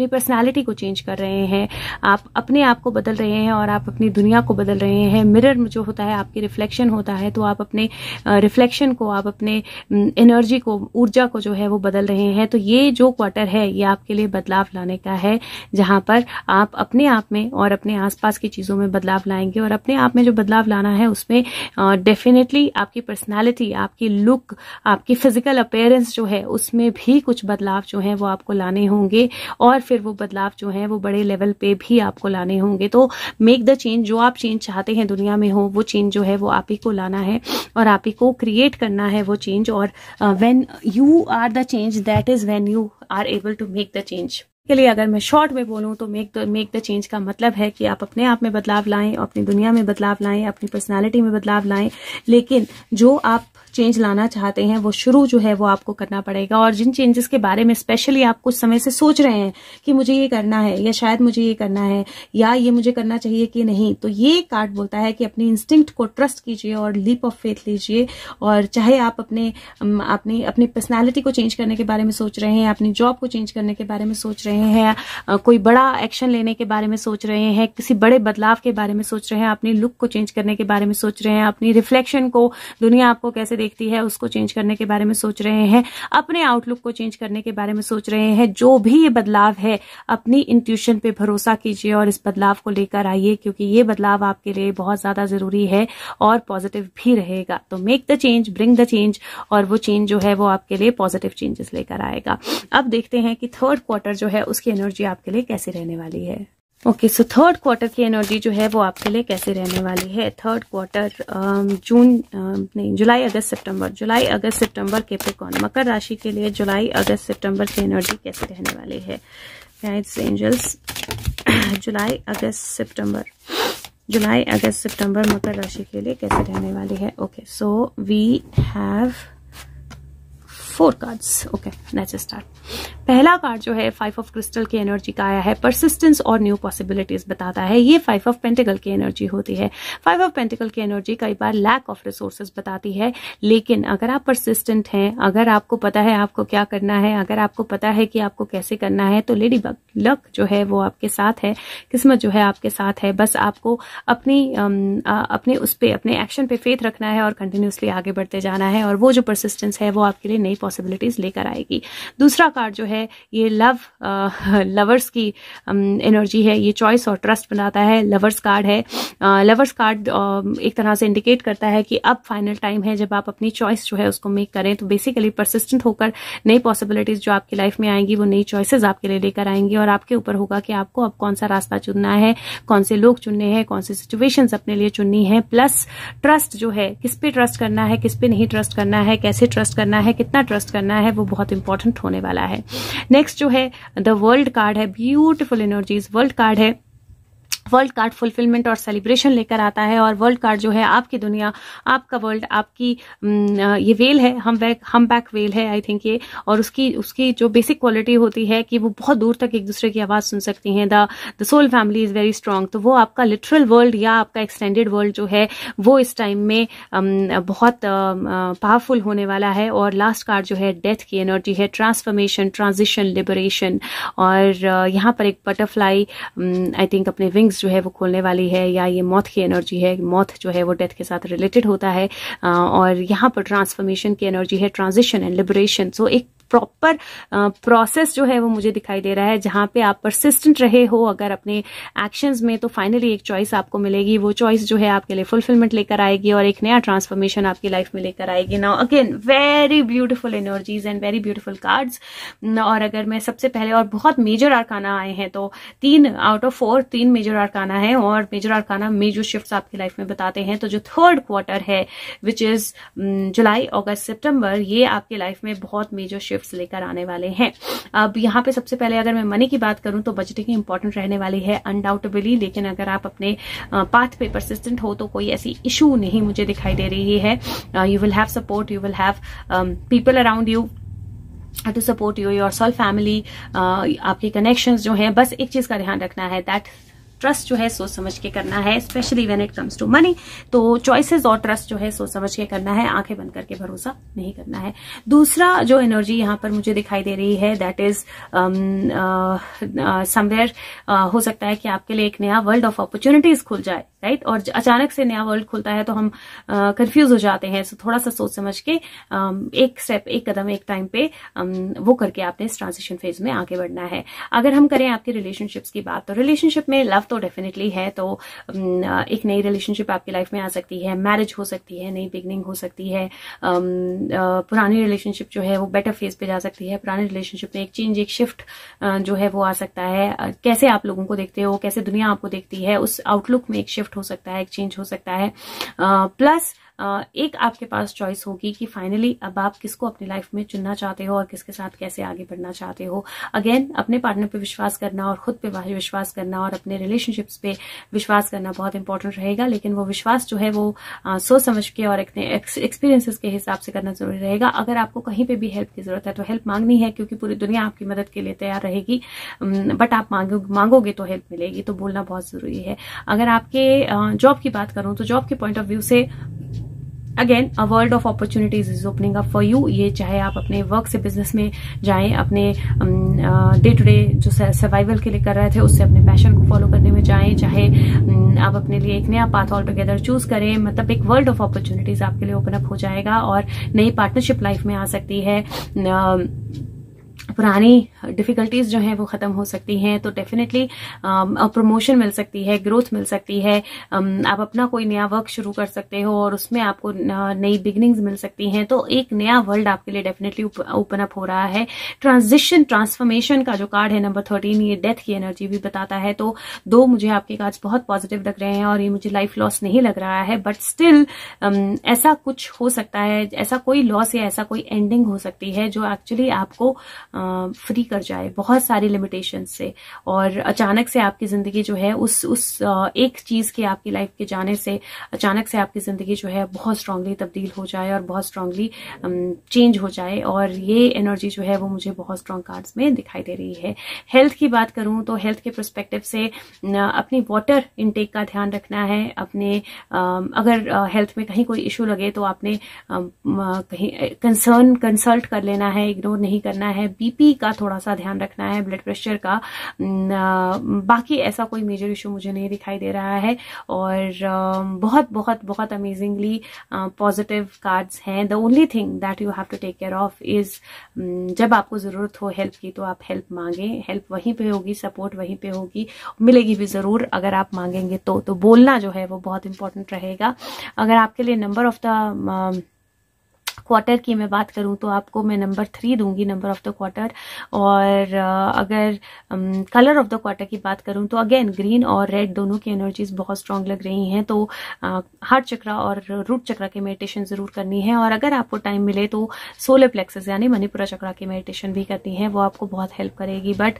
पर्सनालिटी को चेंज कर रहे हैं, आप अपने आप को बदल रहे हैं और आप अपनी दुनिया को बदल रहे हैं। मिरर जो होता है आपकी रिफ्लेक्शन होता है, तो आप अपने रिफ्लेक्शन को, आप अपने एनर्जी को, ऊर्जा को जो है वो बदल रहे हैं। तो ये जो क्वार्टर है ये आपके लिए बदलाव लाने का है, जहां पर आप अपने आप में और अपने आसपास की चीजों में बदलाव लाएंगे। और अपने आप में जो बदलाव लाना है उसमें डेफिनेटली आपकी पर्सनालिटी, आपकी लुक, आपकी फिजिकल अपीयरेंस जो है उसमें भी कुछ बदलाव जो है वो आपको लाने होंगे और फिर वो बदलाव जो है वो बड़े लेवल पे भी आपको लाने होंगे। तो मेक द चेंज, जो आप चेंज चाहते हैं दुनिया में हो वो चेंज जो है वो आप ही को लाना है और आप ही को क्रिएट करना है वो चेंज। और when you are the change, that is when you are able to make the change. के लिए अगर मैं शॉर्ट में बोलूं तो मेक द चेंज का मतलब है कि आप अपने आप में बदलाव लाएं, अपनी दुनिया में बदलाव लाएं, अपनी पर्सनालिटी में बदलाव लाएं, लेकिन जो आप चेंज लाना चाहते हैं वो शुरू जो है वो आपको करना पड़ेगा। और जिन चेंजेस के बारे में स्पेशली आप कुछ समय से सोच रहे हैं कि मुझे ये करना है या शायद मुझे ये करना है या ये मुझे करना चाहिए कि नहीं, तो ये कार्ड बोलता है कि अपनी इंस्टिंक्ट को ट्रस्ट कीजिए और लीप ऑफ फेथ लीजिए। और चाहे आप अपनी पर्सनालिटी को चेंज करने के बारे में सोच रहे हैं, अपनी जॉब को चेंज करने के बारे में सोच रहे हैं, कोई बड़ा एक्शन लेने के बारे में सोच रहे हैं, किसी बड़े बदलाव के बारे में सोच रहे हैं, अपनी लुक को चेंज करने के बारे में सोच रहे हैं, अपनी रिफ्लेक्शन को, दुनिया आपको कैसे देखती है उसको चेंज करने के बारे में सोच रहे हैं, अपने आउटलुक को चेंज करने के बारे में सोच रहे हैं, जो भी ये बदलाव है अपनी इंट्यूशन पे भरोसा कीजिए और इस बदलाव को लेकर आइए, क्योंकि ये बदलाव आपके लिए बहुत ज्यादा जरूरी है और पॉजिटिव भी रहेगा। तो make the change, bring the change, और वो चेंज जो है वो आपके लिए पॉजिटिव चेंजेस लेकर आएगा। अब देखते हैं कि थर्ड क्वार्टर जो है उसकी एनर्जी आपके लिए कैसी रहने वाली है। ओके, सो थर्ड क्वार्टर की एनर्जी जो है वो आपके लिए कैसे रहने वाली है। थर्ड क्वार्टर जुलाई अगस्त सितंबर कैप्रिकॉर्न मकर राशि के लिए जुलाई अगस्त सितंबर की एनर्जी कैसे रहने वाली है। गाइड्स एंजल्स, जुलाई अगस्त सितंबर मकर राशि के लिए कैसे रहने वाली है। Okay, so we have 4 cards. Okay, let's start. पहला कार्ड जो है 5 ऑफ क्रिस्टल की एनर्जी का आया है, परसिस्टेंस और न्यू पॉसिबिलिटीज बताता है। ये 5 ऑफ पेंटिकल की एनर्जी होती है। 5 ऑफ पेंटिकल की एनर्जी कई बार लैक ऑफ रिसोर्सेज बताती है, लेकिन अगर आप परसिस्टेंट हैं, अगर आपको पता है आपको क्या करना है, अगर आपको पता है कि आपको कैसे करना है, तो लेडी बग लक जो है वो आपके साथ है, किस्मत जो है आपके साथ है। बस आपको अपने उस पे, अपने एक्शन पे फेथ रखना है और कंटिन्यूसली आगे बढ़ते जाना है, और वो जो परसिस्टेंस है वो आपके लिए नई पॉसिबिलिटीज लेकर आएगी। दूसरा कार्ड जो है ये लवर्स की एनर्जी है। ये चॉइस और ट्रस्ट बनाता है। लवर्स कार्ड है। लवर्स कार्ड एक तरह से इंडिकेट करता है कि अब फाइनल टाइम है जब आप अपनी चॉइस जो है उसको मेक करें। तो बेसिकली परसिस्टेंट होकर नई पॉसिबिलिटीज जो आपकी लाइफ में आएंगी वो नई चॉइसेस आपके लिए लेकर आएंगी, और आपके ऊपर होगा कि आपको अब कौन सा रास्ता चुनना है, कौन से लोग चुनने हैं, कौन सी सिचुएशंस अपने लिए चुननी है। प्लस ट्रस्ट जो है, किस पे ट्रस्ट करना है, किस पे नहीं ट्रस्ट करना है, कैसे ट्रस्ट करना है, कितना ट्रस्ट करना है, वो बहुत इंपॉर्टेंट होने वाला है। नेक्स्ट जो है द वर्ल्ड कार्ड है। Beautiful energies. वर्ल्ड कार्ड है। वर्ल्ड कार्ड फुलफिलमेंट और सेलिब्रेशन लेकर आता है, और वर्ल्ड कार्ड जो है आपकी दुनिया, आपका वर्ल्ड, आपकी ये वेल है, हम बैक वेल है आई थिंक ये, और उसकी जो बेसिक क्वालिटी होती है कि वो बहुत दूर तक एक दूसरे की आवाज सुन सकती हैं। The soul family is very strong. तो वो आपका लिटरल वर्ल्ड या आपका एक्सटेंडेड वर्ल्ड जो है वो इस टाइम में बहुत पावरफुल होने वाला है। और लास्ट कार्ड जो है डेथ की एनर्जी है। ट्रांसफॉर्मेशन, ट्रांजिशन, लिबरेशन, और यहाँ पर एक बटरफ्लाई आई थिंक अपने विंग्स जो है वो खोलने वाली है, या ये मौत की एनर्जी है। मौत जो है वो डेथ के साथ रिलेटेड होता है, और यहाँ पर ट्रांसफॉर्मेशन की एनर्जी है, ट्रांजिशन एंड लिबरेशन। सो एक प्रॉपर प्रोसेस जो है वो मुझे दिखाई दे रहा है, जहां पे आप परसिस्टेंट रहे हो अगर अपने एक्शंस में, तो फाइनली एक चॉइस आपको मिलेगी। वो चॉइस जो है आपके लिए फुलफिलमेंट लेकर आएगी और एक नया ट्रांसफॉर्मेशन आपकी लाइफ में लेकर आएगी। Now again very beautiful energies and very beautiful cards. और अगर मैं सबसे पहले, और बहुत मेजर आर्काना आए हैं, तो 3 आउट ऑफ 4 3 मेजर आर्काना है, और मेजर आर्काना मेजर शिफ्ट्स आपकी लाइफ में बताते हैं। तो जो थर्ड क्वार्टर है विच इज जुलाई, अगस्त, सितंबर, ये आपकी लाइफ में बहुत मेजर शिफ्ट्स लेकर आने वाले हैं। अब यहाँ पे सबसे पहले अगर मैं मनी की बात करूं तो बजटिंग इंपॉर्टेंट रहने वाली है अनडाउटेबली, लेकिन अगर आप अपने पाथ पे परसिस्टेंट हो तो कोई ऐसी इशू नहीं मुझे दिखाई दे रही है। You will have support, you will have people around you to support you, your soul family, आपके कनेक्शंस जो हैं। बस एक चीज का ध्यान रखना है, दैट ट्रस्ट जो है सोच समझ के करना है, specially when it comes to money. तो चॉइसेस और ट्रस्ट जो है सोच समझ के करना है, आंखें बंद करके भरोसा नहीं करना है। दूसरा जो एनर्जी यहाँ पर मुझे दिखाई दे रही है, दैट इज समवेयर हो सकता है कि आपके लिए एक नया वर्ल्ड ऑफ अपॉर्चुनिटीज खुल जाए, राइट। और अचानक से नया वर्ल्ड खुलता है तो हम कंफ्यूज हो जाते हैं। सो थोड़ा सा सोच समझ के एक स्टेप, एक कदम, एक टाइम पे वो करके आपने इस ट्रांजिशन फेज में आगे बढ़ना है। अगर हम करें आपके रिलेशनशिप्स की बात, तो रिलेशनशिप में लव तो डेफिनेटली है, तो एक नई रिलेशनशिप आपकी लाइफ में आ सकती है, मैरिज हो सकती है, नई बिगनिंग हो सकती है। पुरानी रिलेशनशिप जो है वो बेटर फेज पे जा सकती है। पुरानी रिलेशनशिप में एक चेंज, एक शिफ्ट जो है वो आ सकता है। कैसे आप लोगों को देखते हो, कैसे दुनिया आपको देखती है, उस आउटलुक में एक शिफ्ट हो सकता है, एक चेंज हो सकता है। प्लस एक आपके पास चॉइस होगी कि फाइनली अब आप किसको अपनी लाइफ में चुनना चाहते हो और किसके साथ कैसे आगे बढ़ना चाहते हो। अगेन अपने पार्टनर पे विश्वास करना और खुद पे विश्वास करना और अपने रिलेशनशिप्स पे विश्वास करना बहुत इंपॉर्टेंट रहेगा, लेकिन वो विश्वास जो है वो सोच समझ के और एक्सपीरियंसेस के हिसाब से करना जरूरी रहेगा। अगर आपको कहीं पे भी हेल्प की जरूरत है तो हेल्प मांगनी है, क्योंकि पूरी दुनिया आपकी मदद के लिए तैयार रहेगी, बट आप मांगोगे तो हेल्प मिलेगी, तो बोलना बहुत जरूरी है। अगर आपके जॉब की बात करूं तो जॉब के पॉइंट ऑफ व्यू से again a world of opportunities is opening up for you. ये चाहे आप अपने वर्क से बिजनेस में जाएं, अपने डे टू डे जो सर्वाइवल के लिए कर रहे थे उससे अपने पैशन को फॉलो करने में जाएं, चाहे आप अपने लिए एक नया पाथ ऑल टुगेदर चूज करें, मतलब एक वर्ल्ड ऑफ अपॉर्चुनिटीज आपके लिए ओपन अप हो जाएगा और नई पार्टनरशिप लाइफ में आ सकती है। पुरानी डिफिकल्टीज जो हैं वो खत्म हो सकती हैं, तो डेफिनेटली प्रमोशन मिल सकती है, ग्रोथ मिल सकती है। आप अपना कोई नया वर्क शुरू कर सकते हो और उसमें आपको नई बिगनिंग्स मिल सकती हैं, तो एक नया वर्ल्ड आपके लिए डेफिनेटली ओपन अप हो रहा है। ट्रांजिशन, ट्रांसफॉर्मेशन का जो कार्ड है नंबर 13, ये डेथ की एनर्जी भी बताता है। तो दो मुझे आपके कार्ड्स बहुत पॉजिटिव लग रहे हैं और ये मुझे लाइफ लॉस नहीं लग रहा है, बट स्टिल ऐसा कुछ हो सकता है, ऐसा कोई लॉस या ऐसा कोई एंडिंग हो सकती है जो एक्चुअली आपको फ्री कर जाए बहुत सारी लिमिटेशन से, और अचानक से आपकी जिंदगी जो है उस एक चीज के आपकी लाइफ के जाने से अचानक से आपकी जिंदगी जो है बहुत स्ट्रांगली तब्दील हो जाए और बहुत स्ट्रांगली चेंज हो जाए। और ये एनर्जी जो है वो मुझे बहुत स्ट्रांग कार्ड्स में दिखाई दे रही है। हेल्थ की बात करूं तो हेल्थ के पर्सपेक्टिव से अपनी वाटर इनटेक का ध्यान रखना है। अपने अगर हेल्थ में कहीं कोई इशू लगे तो आपने कहीं कंसल्ट कर लेना है, इग्नोर नहीं करना है। बीपी का थोड़ा सा ध्यान रखना है, ब्लड प्रेशर का। बाकी ऐसा कोई मेजर इशू मुझे नहीं दिखाई दे रहा है। और बहुत बहुत बहुत अमेजिंगली पॉजिटिव कार्ड्स हैं। The only thing that you have to take care of is जब आपको जरूरत हो हेल्प की तो आप हेल्प मांगे। हेल्प वहीं पे होगी, सपोर्ट वहीं पे होगी, मिलेगी भी जरूर अगर आप मांगेंगे तो बोलना जो है वो बहुत इंपॉर्टेंट रहेगा। अगर आपके लिए नंबर ऑफ द क्वार्टर की मैं बात करूं तो आपको मैं नंबर 3 दूंगी, नंबर ऑफ द क्वार्टर। और अगर कलर ऑफ द क्वार्टर की बात करूं तो अगेन ग्रीन और रेड दोनों की एनर्जीज बहुत स्ट्रांग लग रही हैं। तो हार्ट चक्रा और रूट चक्रा की मेडिटेशन जरूर करनी है। और अगर आपको टाइम मिले तो सोलर प्लेक्सस यानी मणिपुरा चक्रा की मेडिटेशन भी करनी है, वो आपको बहुत हेल्प करेगी। बट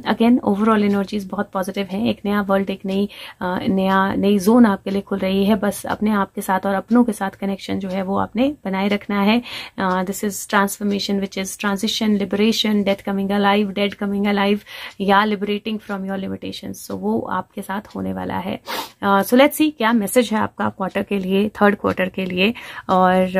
अगेन ओवरऑल एनर्जीज बहुत पॉजिटिव है। एक नया वर्ल्ड, एक नई जोन आपके लिए खुल रही है। बस अपने आप के साथ और अपनों के साथ कनेक्शन जो है वो आपने बनाए रखना है। This is transformation which is transition, liberation, death coming alive, dead coming alive, या लिबरेटिंग फ्रॉम योर लिमिटेशंस। सो वो आपके साथ होने वाला है। सो लेट्स सी क्या मैसेज है आपका क्वार्टर के लिए, थर्ड क्वार्टर के लिए। और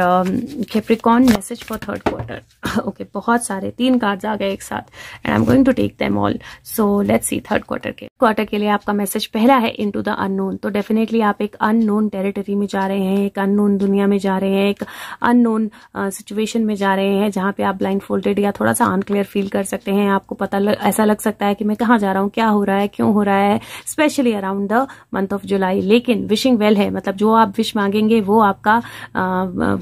Capricorn message for third quarter. Okay, बहुत सारे 3 कार्ड्स आ गए एक साथ and I am going to take them all. So let's see third quarter के लिए आपका मैसेज पहला है इनटू द अननोन। तो डेफिनेटली आप एक अननोन टेरिटरी में जा रहे हैं, एक अननोन दुनिया में जा रहे हैं, एक अननोन सिचुएशन में जा रहे हैं जहां पे आप ब्लाइंड फोल्डेड या थोड़ा सा अनक्लियर फील कर सकते हैं। आपको ऐसा लग सकता है कि मैं कहाँ जा रहा हूँ, क्या हो रहा है, क्यों हो रहा है, specially around the month of July. लेकिन विशिंग वेल है, मतलब जो आप विश मांगेंगे वो आपका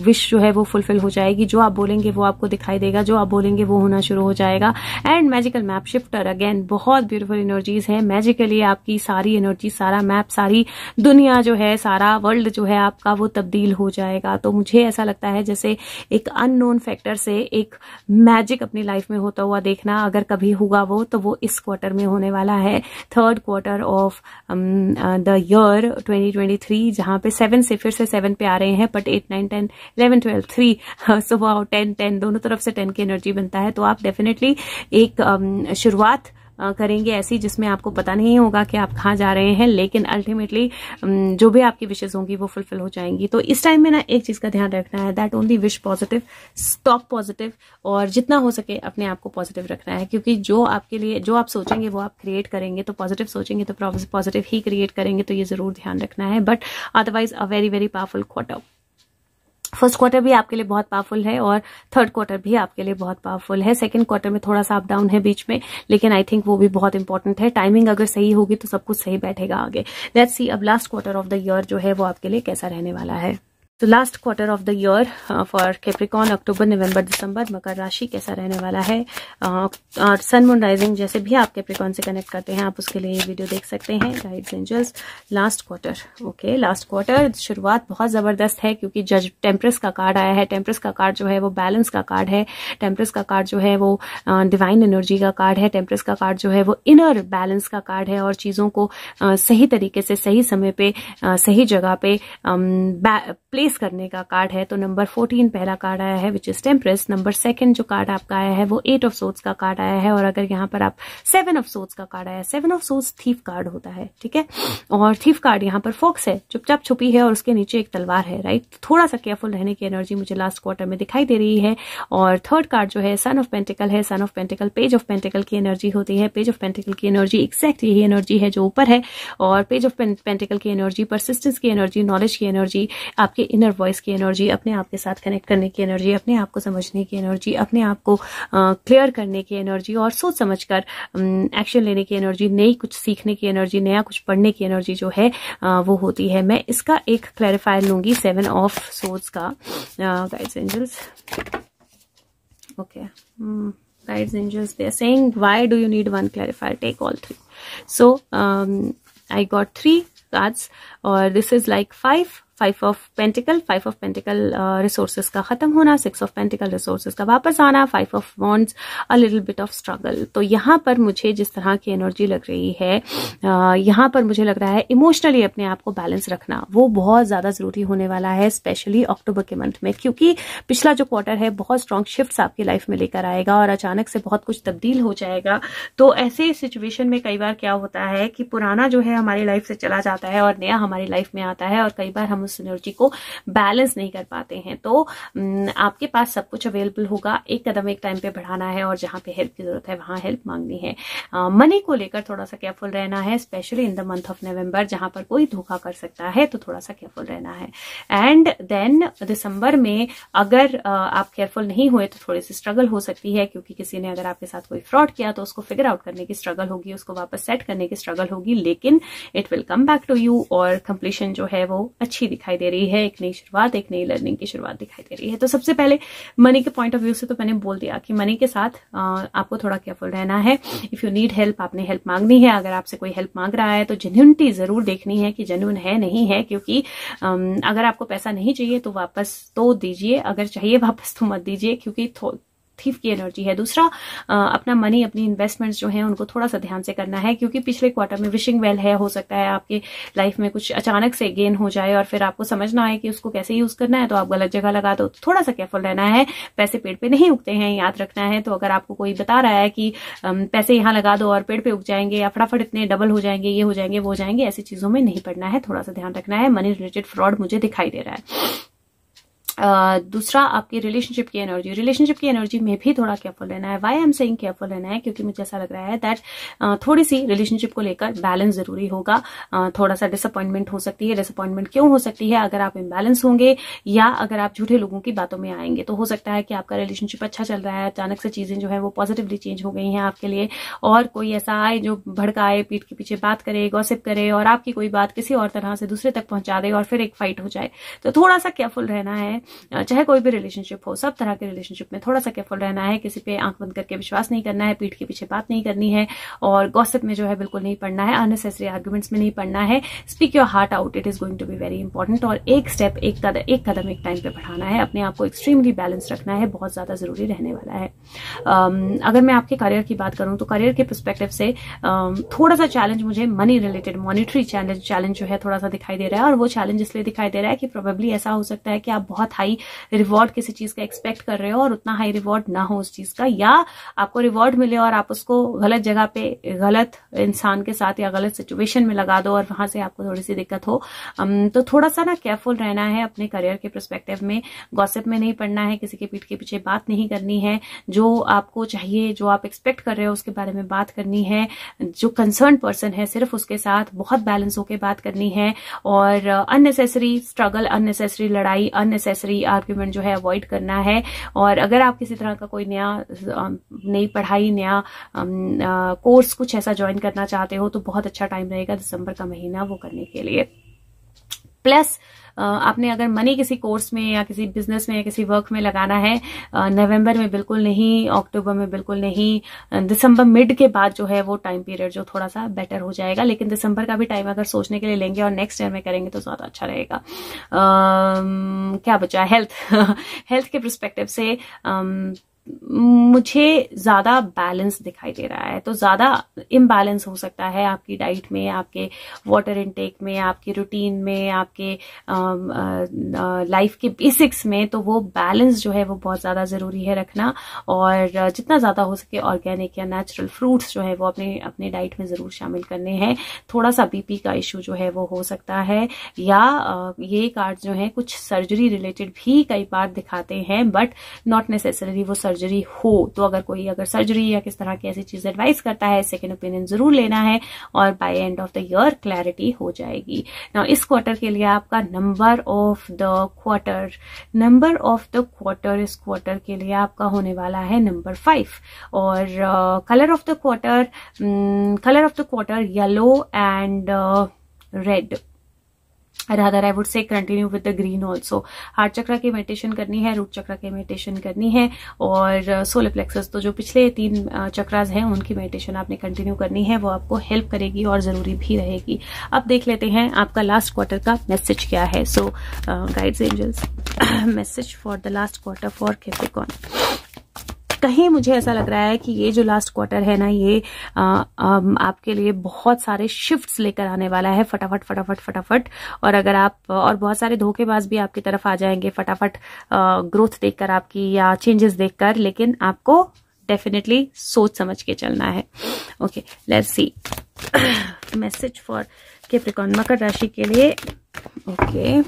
विश जो है वो फुलफिल हो जाएगी। जो आप बोलेंगे वो आपको दिखाई देगा, जो आप बोलेंगे वो होना शुरू हो जाएगा। And magical map shifter, again बहुत ब्यूटीफुल एनर्जीज है। मैजिकली आपकी सारी एनर्जी, सारा मैप, सारी दुनिया जो है, सारा वर्ल्ड जो है आपका वो तब्दील हो जाएगा। तो मुझे ऐसा लगता है जैसे एक अननोन फैक्टर से एक मैजिक अपनी लाइफ में होता हुआ देखना, अगर कभी हुआ वो तो वो इस क्वार्टर में होने वाला है। Third quarter of the year 2023, जहां पे 7 से फिर से 7 पे आ रहे हैं, बट 8, 9, 10, 11, 12, 3 सुबह 10 दोनों तरफ से 10 की एनर्जी बनता है। तो आप डेफिनेटली एक शुरुआत करेंगे ऐसी जिसमें आपको पता नहीं होगा कि आप कहाँ जा रहे हैं, लेकिन अल्टीमेटली जो भी आपकी विशेष होंगी वो फुलफिल हो जाएंगी। तो इस टाइम में ना एक चीज का ध्यान रखना है, that only wish positive, stock positive, और जितना हो सके अपने आप को पॉजिटिव रखना है। क्योंकि जो आपके लिए जो आप सोचेंगे वो आप क्रिएट करेंगे। तो पॉजिटिव सोचेंगे तो पॉजिटिव ही क्रिएट करेंगे, तो ये जरूर ध्यान रखना है। But otherwise a very very powerful quarter. First quarter भी आपके लिए बहुत पावरफुल है और थर्ड क्वार्टर भी आपके लिए बहुत पावरफुल है। सेकंड क्वार्टर में थोड़ा सा अप डाउन है बीच में, लेकिन आई थिंक वो भी बहुत इंपॉर्टेंट है। टाइमिंग अगर सही होगी तो सब कुछ सही बैठेगा आगे। लेट्स सी अब last quarter of the year जो है वो आपके लिए कैसा रहने वाला है। तो last quarter of the year for Capricorn, October, November, December, मकर राशि कैसा रहने वाला है। और सन मून राइजिंग जैसे भी आप कैप्रिकॉर्न से कनेक्ट करते हैं आप उसके लिए ये वीडियो देख सकते हैं। Guides angels last quarter. Okay, last quarter शुरुआत बहुत जबरदस्त है क्योंकि जज टेम्परेस का कार्ड आया है। टेम्परेस का कार्ड जो है वो बैलेंस का कार्ड है। टेम्परेस का कार्ड जो है वो डिवाइन एनर्जी का कार्ड है। टेम्परेस का कार्ड जो है वो इनर बैलेंस का कार्ड है और चीजों को सही तरीके से सही समय पे सही जगह पे प्लेस करने का कार्ड है। तो नंबर 14 पहला कार्ड आया है विच इज टेम्परेस। नंबर 2 जो कार्ड आपका आया है वो 8 ऑफ सोर्ड्स का कार्ड आया है। और अगर यहाँ पर आप 7 ऑफ सोर्ड्स का कार्ड आया है, 7 ऑफ सोर्ड्स थीफ कार्ड होता है, ठीक है। और थीफ कार्ड यहाँ पर फॉक्स है, चुपचाप छुपी है और उसके नीचे एक तलवार है, राइट। थोड़ा सा केयरफुल रहने की एनर्जी मुझे लास्ट क्वार्टर में दिखाई दे रही है। और थर्ड कार्ड जो है सन ऑफ पेंटिकल है। Son of pentacle page of pentacle की एनर्जी होती है। पेज ऑफ पेंटिकल की एनर्जी एग्जैक्ट यही एनर्जी है जो ऊपर है। और पेज ऑफ पेंटिकल की एनर्जी परसिस्टेंस की एनर्जी, नॉलेज की एनर्जी, आपके इनर वॉइस की एनर्जी, अपने आप के साथ कनेक्ट करने की एनर्जी, अपने आप को समझने की एनर्जी, अपने आप को क्लियर करने की एनर्जी और सोच समझकर एक्शन लेने की एनर्जी, नई कुछ सीखने की एनर्जी, नया कुछ पढ़ने की एनर्जी जो है वो होती है। मैं इसका एक क्लैरिफायर लूंगी 7 ऑफ सोर्ड्स का। Guides angels, okay, guides angels they are saying why do you need one clarifier, take all 3. So I got 3 cards और this is like 5 5 of pentacle resources का खत्म होना, 6 ऑफ पेंटिकल रिसोर्सेज का वापस आना, 5 of wands a little bit of struggle. तो यहाँ पर मुझे जिस तरह की एनर्जी लग रही है, यहाँ पर मुझे लग रहा है इमोशनली अपने आप को बैलेंस रखना वो बहुत ज्यादा जरूरी होने वाला है, स्पेशली अक्टूबर के मंथ में, क्योंकि पिछला जो क्वार्टर है बहुत स्ट्रॉन्ग शिफ्ट्स आपकी लाइफ में लेकर आएगा और अचानक से बहुत कुछ तब्दील हो जाएगा। तो ऐसे सिचुएशन में कई बार क्या होता है कि पुराना जो है हमारी लाइफ से चला जाता है और नया हमारी लाइफ में आता है, और कई बार हम उस एनर्जी को बैलेंस नहीं कर पाते हैं। तो आपके पास सब कुछ अवेलेबल होगा, एक कदम एक टाइम पे बढ़ाना है और जहां पे हेल्प की जरूरत है वहां हेल्प मांगनी है। मनी को लेकर थोड़ा सा केयरफुल रहना है, specially in the month of November जहां पर कोई धोखा कर सकता है, तो थोड़ा सा केयरफुल रहना है। एंड देन दिसंबर में अगर आप केयरफुल नहीं हुए तो थोड़ी सी स्ट्रगल हो सकती है, क्योंकि किसी ने अगर आपके साथ कोई फ्रॉड किया तो उसको फिगर आउट करने की स्ट्रगल होगी, उसको वापस सेट करने की स्ट्रगल होगी, लेकिन it will come back to you और कंप्लीशन जो है वो अच्छी दिखाई दे रही है, एक नई शुरुआत, एक नई लर्निंग की शुरुआत दिखाई दे रही है। तो सबसे पहले मनी के पॉइंट ऑफ व्यू से तो मैंने बोल दिया कि मनी के साथ आपको थोड़ा केयरफुल रहना है। इफ यू नीड हेल्प, आपने हेल्प मांगनी है, अगर आपसे कोई हेल्प मांग रहा है तो जेन्युइनिटी जरूर देखनी है कि जेन्युइन है नहीं है, क्योंकि अगर आपको पैसा नहीं चाहिए तो वापस तो दीजिए, अगर चाहिए वापस तो मत दीजिए, क्योंकि थीफ की एनर्जी है। दूसरा, अपना मनी, अपनी इन्वेस्टमेंट्स जो हैं उनको थोड़ा सा ध्यान से करना है, क्योंकि पिछले क्वार्टर में विशिंग वेल है, हो सकता है आपके लाइफ में कुछ अचानक से गेन हो जाए और फिर आपको समझना है कि उसको कैसे यूज करना है, तो आप गलत जगह लगा दो। थोड़ा सा केयरफुल रहना है, पैसे पेड़ पे नहीं उगते हैं, याद रखना है। तो अगर आपको कोई बता रहा है कि पैसे यहाँ लगा दो और पेड़ पे उग जाएंगे या फटाफट इतने डबल हो जाएंगे, ये हो जाएंगे, वो हो जाएंगे, ऐसी चीजों में नहीं पड़ना है, थोड़ा सा ध्यान रखना है। मनी रिलेटेड फ्रॉड मुझे दिखाई दे रहा है। दूसरा, आपकी रिलेशनशिप की एनर्जी में भी थोड़ा केयरफुल रहना है। Why I am saying careful रहना है, क्योंकि मुझे ऐसा लग रहा है दैट थोड़ी सी रिलेशनशिप को लेकर बैलेंस जरूरी होगा। थोड़ा सा डिसअपॉइंटमेंट हो सकती है। डिसअपॉइंटमेंट क्यों हो सकती है? अगर आप इम्बैलेंस होंगे या अगर आप झूठे लोगों की बातों में आएंगे, तो हो सकता है कि आपका रिलेशनशिप अच्छा चल रहा है, अचानक से चीजें जो है वो पॉजिटिवली चेंज हो गई हैं आपके लिए, और कोई ऐसा आए जो भड़काए, पीठ के पीछे बात करे, गॉसिप करे और आपकी कोई बात किसी और तरह से दूसरे तक पहुंचा दे और फिर एक फाइट हो जाए। तो थोड़ा सा केयरफुल रहना है, चाहे कोई भी रिलेशनशिप हो, सब तरह के रिलेशनशिप में थोड़ा सा केयरफुल रहना है। किसी पे आंख बंद करके विश्वास नहीं करना है, पीठ के पीछे बात नहीं करनी है, और गॉसिप में जो है बिल्कुल नहीं पड़ना है, अननेसेसरी आर्गुमेंट्स में नहीं पड़ना है। Speak your heart out, it is going to be very important. और एक स्टेप, एक कदम एक टाइम पे बढ़ाना है, अपने आप को एक्सट्रीमली बैलेंस रखना है, बहुत ज्यादा जरूरी रहने वाला है। अगर मैं आपके करियर की बात करूं तो करियर के पर्सपेक्टिव से थोड़ा सा चैलेंज मुझे मनी रिलेटेड, मॉनिटरी चैलेंज जो है थोड़ा सा दिखाई दे रहा है। और वो चैलेंज इसलिए दिखाई दे रहा है कि प्रोबेबली ऐसा हो सकता है कि आप बहुत हाई रिवॉर्ड किसी चीज का एक्सपेक्ट कर रहे हो और उतना हाई रिवॉर्ड ना हो उस चीज का, या आपको रिवॉर्ड मिले और आप उसको गलत जगह पे, गलत इंसान के साथ या गलत सिचुएशन में लगा दो और वहां से आपको थोड़ी सी दिक्कत हो। तो थोड़ा सा ना केयरफुल रहना है अपने करियर के पर्सपेक्टिव में। गॉसिप में नहीं पड़ना है, किसी के पीठ के पीछे बात नहीं करनी है। जो आपको चाहिए, जो आप एक्सपेक्ट कर रहे हो उसके बारे में बात करनी है। जो कंसर्न पर्सन है सिर्फ उसके साथ बहुत बैलेंस होकर बात करनी है, और अननेसेसरी स्ट्रगल, अननेसेसरी लड़ाई, अननेसेसरी आर्ग्यूमेंट जो है अवॉइड करना है। और अगर आप किसी तरह का कोई नई पढ़ाई, नया कोर्स कुछ ऐसा ज्वाइन करना चाहते हो तो बहुत अच्छा टाइम रहेगा दिसंबर का महीना वो करने के लिए। प्लस आपने अगर मनी किसी कोर्स में या किसी बिजनेस में या किसी वर्क में लगाना है, नवंबर में बिल्कुल नहीं, अक्टूबर में बिल्कुल नहीं, दिसंबर मिड के बाद जो है वो टाइम पीरियड जो थोड़ा सा बेटर हो जाएगा। लेकिन दिसंबर का भी टाइम अगर सोचने के लिए लेंगे और नेक्स्ट ईयर में करेंगे तो ज्यादा अच्छा रहेगा। क्या बचा? हेल्थ के पर्सपेक्टिव से मुझे ज्यादा बैलेंस दिखाई दे रहा है। तो ज्यादा इम्बैलेंस हो सकता है आपकी डाइट में, आपके वाटर इनटेक में, आपकी रूटीन में, आपके लाइफ के बेसिक्स में। तो वो बैलेंस जो है वो बहुत ज्यादा जरूरी है रखना, और जितना ज्यादा हो सके ऑर्गेनिक या नेचुरल फ्रूट्स जो है वो अपने डाइट में जरूर शामिल करने हैं। थोड़ा सा बीपी का इश्यू जो है वो हो सकता है, या ये कार्ड जो है कुछ सर्जरी रिलेटेड भी कई बार दिखाते हैं, बट नॉट नेसेसरी वो सर्जरी हो। तो अगर सर्जरी या किस तरह की ऐसी चीज एडवाइस करता है, सेकंड ओपिनियन जरूर लेना है, और by end of the year clarity हो जाएगी। नाउ इस क्वार्टर के लिए आपका नंबर ऑफ द क्वार्टर इस क्वार्टर के लिए आपका होने वाला है नंबर 5, और colour of the quarter yellow and red. Rather I would say continue with the green also. Heart chakra की मेडिटेशन करनी है, रूट चक्रा की मेडिटेशन करनी है, और सोलर प्लेक्सस, तो जो पिछले 3 चक्रास हैं उनकी मेडिटेशन आपने कंटिन्यू करनी है, वो आपको हेल्प करेगी और जरूरी भी रहेगी। अब देख लेते हैं आपका लास्ट क्वार्टर का मैसेज क्या है। So guides angels, message for the last quarter for Capricorn. कहीं मुझे ऐसा लग रहा है कि ये जो लास्ट क्वार्टर है ना, ये आपके लिए बहुत सारे शिफ्ट्स लेकर आने वाला है, फटाफट फटाफट फटाफट। और अगर आप, और बहुत सारे धोखेबाज भी आपकी तरफ आ जाएंगे फटाफट ग्रोथ देखकर आपकी, या चेंजेस देखकर, लेकिन आपको डेफिनेटली सोच समझ के चलना है। Okay, let's see message for Capricorn, मकर राशि के लिए। ओके,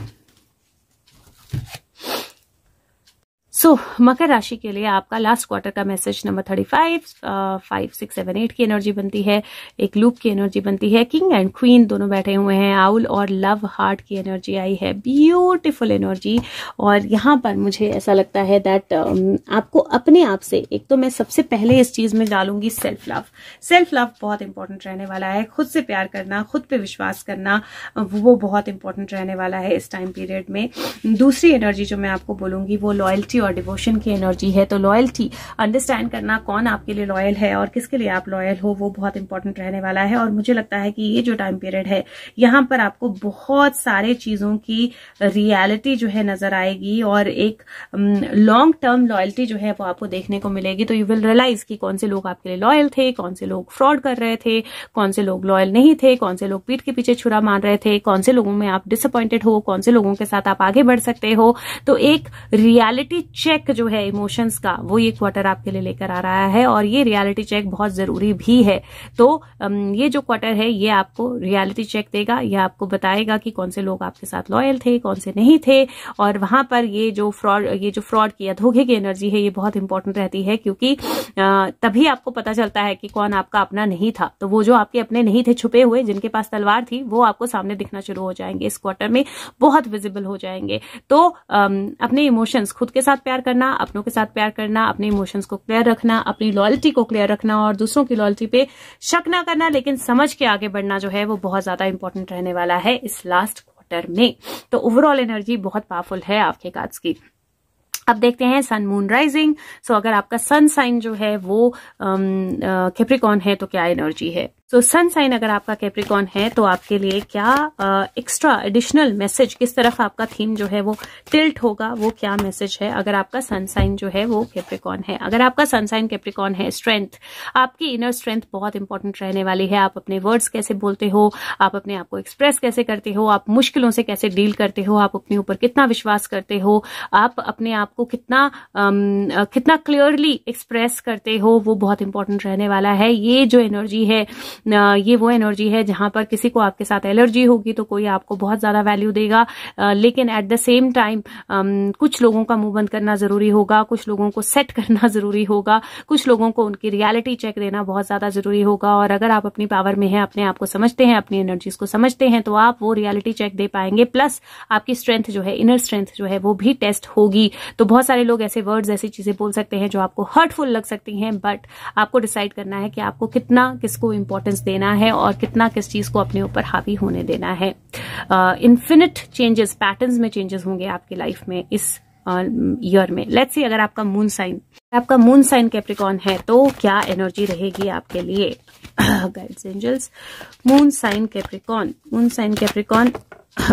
सो मकर राशि के लिए आपका लास्ट क्वार्टर का मैसेज नंबर 35, 5, 6, 7, 8 की एनर्जी बनती है, एक लूप की एनर्जी बनती है, किंग एंड क्वीन दोनों बैठे हुए हैं, आउल और लव हार्ट की एनर्जी आई है, ब्यूटीफुल एनर्जी। और यहाँ पर मुझे ऐसा लगता है दैट आपको अपने आप से, एक तो मैं सबसे पहले इस चीज में डालूंगी सेल्फ लव। सेल्फ लव बहुत इंपॉर्टेंट रहने वाला है, खुद से प्यार करना, खुद पे विश्वास करना, वो बहुत इंपॉर्टेंट रहने वाला है इस टाइम पीरियड में। दूसरी एनर्जी जो मैं आपको बोलूंगी वो लॉयल्टी और डिवोशन की एनर्जी है। तो लॉयल्टी, अंडरस्टैंड करना कौन आपके लिए लॉयल है और किसके लिए आप लॉयल हो, वो बहुत इंपॉर्टेंट रहने वाला है। और मुझे लगता है कि ये जो टाइम पीरियड है, यहाँ पर आपको बहुत सारे चीजों की रियलिटी जो है नजर आएगी, और एक लॉन्ग टर्म लॉयल्टी जो है वो आपको देखने को मिलेगी। तो यू विल रियलाइज कि कौन से लोग आपके लिए लॉयल थे, कौन से लोग फ्रॉड कर रहे थे, कौन से लोग लॉयल नहीं थे, कौन से लोग पीठ के पीछे छुरा मार रहे थे, कौन से लोगों में आप डिसअपॉइंटेड हो, कौन से लोगों के साथ आप आगे बढ़ सकते हो। तो एक रियलिटी चेक जो है इमोशंस का, वो ये क्वार्टर आपके लिए लेकर आ रहा है, और ये रियलिटी चेक बहुत जरूरी भी है। तो ये जो क्वार्टर है ये आपको रियलिटी चेक देगा, ये आपको बताएगा कि कौन से लोग आपके साथ लॉयल थे, कौन से नहीं थे। और वहां पर ये जो फ्रॉड की या धोखे की एनर्जी है, ये बहुत इंपॉर्टेंट रहती है, क्योंकि तभी आपको पता चलता है कि कौन आपका अपना नहीं था। तो वो जो आपके अपने नहीं थे, छुपे हुए, जिनके पास तलवार थी, वो आपको सामने दिखना शुरू हो जाएंगे इस क्वार्टर में, बहुत विजिबल हो जाएंगे। तो अपने इमोशंस, खुद के साथ प्यार करना, अपनों के साथ प्यार करना, अपने इमोशंस को क्लियर रखना, अपनी लॉयल्टी को क्लियर रखना, और दूसरों की लॉयल्टी पे शक ना करना, लेकिन समझ के आगे बढ़ना जो है वो बहुत ज्यादा इंपॉर्टेंट रहने वाला है इस लास्ट क्वार्टर में। तो ओवरऑल एनर्जी बहुत पावरफुल है आपके कार्ड्स की। अब देखते हैं सन मून राइजिंग। सो अगर आपका सन साइन जो है वो कैप्रिकॉर्न है तो क्या एनर्जी है। तो सन साइन अगर आपका कैप्रिकॉर्न है तो आपके लिए क्या एक्स्ट्रा एडिशनल मैसेज, किस तरफ आपका थीम जो है वो टिल्ट होगा, वो क्या मैसेज है अगर आपका सन साइन जो है वो कैप्रिकॉर्न है। अगर आपका सन साइन कैप्रिकॉर्न है, स्ट्रेंथ, आपकी इनर स्ट्रेंथ बहुत इंपॉर्टेंट रहने वाली है। आप अपने वर्ड्स कैसे बोलते हो, आप अपने आप को एक्सप्रेस कैसे करते हो, आप मुश्किलों से कैसे डील करते हो, आप अपने ऊपर कितना विश्वास करते हो, आप अपने आप को कितना क्लियरली एक्सप्रेस करते हो, वो बहुत इंपॉर्टेंट रहने वाला है। ये जो एनर्जी है, ये वो एनर्जी है जहां पर किसी को आपके साथ एलर्जी होगी तो कोई आपको बहुत ज्यादा वैल्यू देगा, लेकिन एट द सेम टाइम कुछ लोगों का मुंह बंद करना जरूरी होगा, कुछ लोगों को सेट करना जरूरी होगा, कुछ लोगों को उनकी रियलिटी चेक देना बहुत ज्यादा जरूरी होगा। और अगर आप अपनी पावर में हैं, अपने आप को समझते हैं, अपनी एनर्जीज को समझते हैं, तो आप वो रियलिटी चेक दे पाएंगे। प्लस आपकी स्ट्रेंथ जो है, इनर स्ट्रेंथ जो है वो भी टेस्ट होगी। तो बहुत सारे लोग ऐसे वर्ड्स, ऐसी चीजें बोल सकते हैं जो आपको हर्टफुल लग सकती हैं, बट आपको डिसाइड करना है कि आपको कितना किसको इंपॉर्टेंस देना है और कितना किस चीज को अपने ऊपर हावी होने देना है। इन्फिनिट चेंजेस, पैटर्न्स में चेंजेस होंगे आपकी लाइफ में इस ईयर में। लेट्स सी अगर आपका मून साइन कैप्रिकॉर्न है तो क्या एनर्जी रहेगी आपके लिए। Guides angels, moon sign Capricorn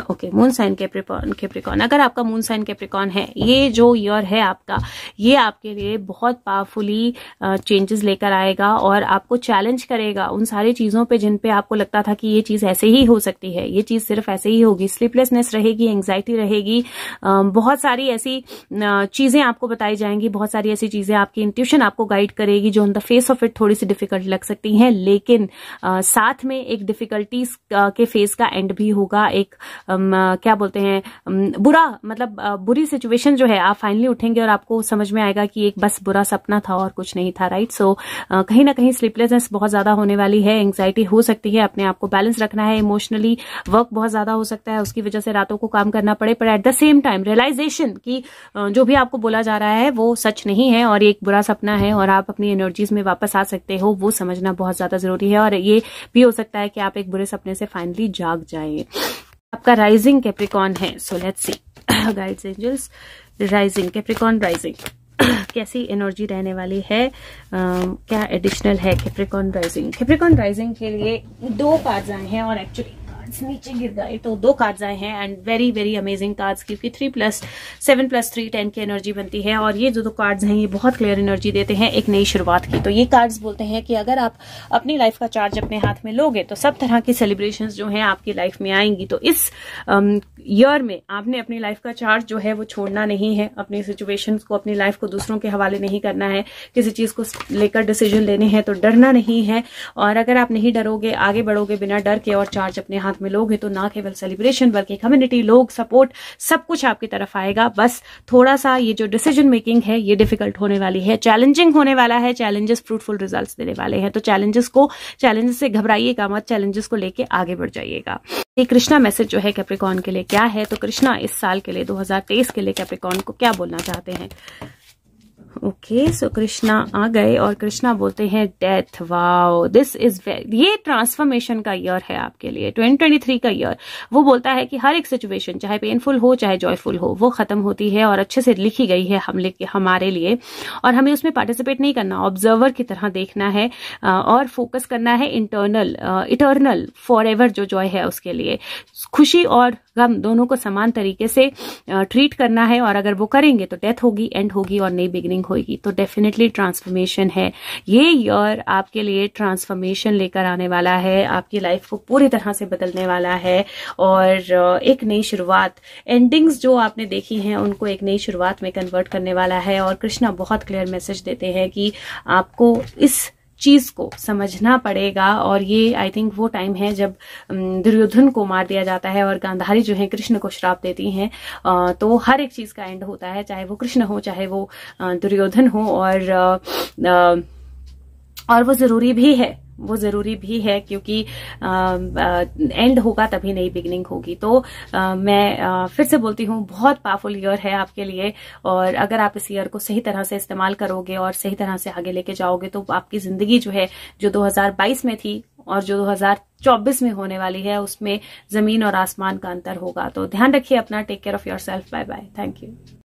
okay, moon sign Capricorn. अगर आपका मून साइन कैप्रिकॉर्न है, ये जो ईयर है आपका, ये आपके लिए बहुत पावरफुली चेंजेस लेकर आएगा और आपको चैलेंज करेगा उन सारी चीजों पे जिन पे आपको लगता था कि ये चीज ऐसे ही हो सकती है, ये चीज सिर्फ ऐसे ही होगी। स्लीपलेसनेस रहेगी, एंग्जाइटी रहेगी, बहुत सारी ऐसी चीजें आपको बताई जाएंगी, बहुत सारी ऐसी चीजें आपकी इंट्यूशन आपको गाइड करेगी जो on the face of it थोड़ी सी डिफिकल्ट लग सकती हैं, लेकिन साथ में एक डिफिकल्टीज के फेस का एंड भी होगा। एक क्या बोलते हैं, बुरी सिचुएशन जो है, आप फाइनली उठेंगे और आपको समझ में आएगा कि एक बस बुरा सपना था और कुछ नहीं था, राइट। सो कहीं ना कहीं स्लीपलेसनेस बहुत ज्यादा होने वाली है, एंग्जाइटी हो सकती है, अपने आप को बैलेंस रखना है, इमोशनली वर्क बहुत ज्यादा हो सकता है, उसकी वजह से रातों को काम करना पड़े, पर at the same time realisation कि जो भी आपको बोला जा रहा है वो सच नहीं है और एक बुरा सपना है और आप अपनी एनर्जीज में वापस आ सकते हो, वो समझना बहुत ज्यादा जरूरी है। और ये भी हो सकता है कि आप एक बुरे सपने से फाइनली जाग जाएं। आपका राइजिंग कैप्रिकॉर्न है। So let's see guides angels, rising Capricorn rising कैसी एनर्जी रहने वाली है, क्या एडिशनल है कैप्रिकॉर्न राइजिंग। कैप्रिकॉर्न राइजिंग के लिए 2 कार्ड्स आए हैं और एक्चुअली नीचे गिर गए तो 2 कार्ड्स आए हैं and very very amazing cards, क्योंकि 3+7+3 10 की एनर्जी बनती है और ये जो 2 कार्ड्स हैं ये बहुत क्लियर एनर्जी देते हैं एक नई शुरुआत की। तो ये कार्ड्स बोलते हैं कि अगर आप अपनी लाइफ का चार्ज अपने हाथ में लोगे तो सब तरह की सेलिब्रेशंस जो हैं आपकी लाइफ में आएंगी। तो इस ईयर में आपने अपनी लाइफ का चार्ज जो है वो छोड़ना नहीं है, अपनी सिचुएशंस को, अपनी लाइफ को दूसरों के हवाले नहीं करना है, किसी चीज को लेकर डिसीजन लेने हैं तो डरना नहीं है। और अगर आप नहीं डरोगे, आगे बढ़ोगे बिना डर के और चार्ज अपने हाथ में लोगे तो ना केवल सेलिब्रेशन बल्कि कम्युनिटी, लोग, सपोर्ट सब कुछ आपकी तरफ आएगा। बस थोड़ा सा ये जो डिसीजन मेकिंग है ये डिफिकल्ट होने वाली है, चैलेंजिंग होने वाला है, चैलेंजेस फ्रूटफुल रिजल्ट्स देने वाले हैं। तो चैलेंजेस से घबराइएगा मत, चैलेंजेस को लेके आगे बढ़ जाइएगा। ये कृष्णा मैसेज जो है कैप्रिकॉर्न के लिए क्या है, तो कृष्णा इस साल के लिए 2023 के लिए कैप्रिकॉर्न को क्या बोलना चाहते हैं। ओके, सो कृष्णा आ गए और कृष्णा बोलते हैं डेथ। वाओ, दिस इज ये ट्रांसफॉर्मेशन का ईयर है आपके लिए, 2023 का ईयर। वो बोलता है कि हर एक सिचुएशन चाहे पेनफुल हो चाहे जॉयफुल हो वो खत्म होती है और अच्छे से लिखी गई है हमारे लिए, और हमें उसमें पार्टिसिपेट नहीं करना, ऑब्जर्वर की तरह देखना है और फोकस करना है इंटरनल इटर्नल फॉर एवर जो जॉय है उसके लिए। खुशी और गम दोनों को समान तरीके से ट्रीट करना है और अगर वो करेंगे तो डेथ होगी, एंड होगी और नई बिगिनिंग होगी। तो डेफिनेटली ट्रांसफॉर्मेशन है ये ईयर आपके लिए, ट्रांसफॉर्मेशन लेकर आने वाला है, आपकी लाइफ को पूरी तरह से बदलने वाला है और एक नई शुरुआत, एंडिंग्स जो आपने देखी हैं उनको एक नई शुरुआत में कन्वर्ट करने वाला है। और कृष्णा बहुत क्लियर मैसेज देते हैं कि आपको इस चीज को समझना पड़ेगा। और ये आई थिंक वो टाइम है जब दुर्योधन को मार दिया जाता है और गांधारी जो है कृष्ण को श्राप देती हैं। तो हर एक चीज का एंड होता है, चाहे वो कृष्ण हो चाहे वो दुर्योधन हो, और वो जरूरी भी है क्योंकि एंड होगा तभी नई बिगिनिंग होगी। तो मैं फिर से बोलती हूँ बहुत पावरफुल ईयर है आपके लिए, और अगर आप इस ईयर को सही तरह से इस्तेमाल करोगे और सही तरह से आगे लेके जाओगे तो आपकी जिंदगी जो है, जो 2022 में थी और जो 2024 में होने वाली है, उसमें जमीन और आसमान का अंतर होगा। तो ध्यान रखिए अपना, take care of yourself, bye bye, thank you.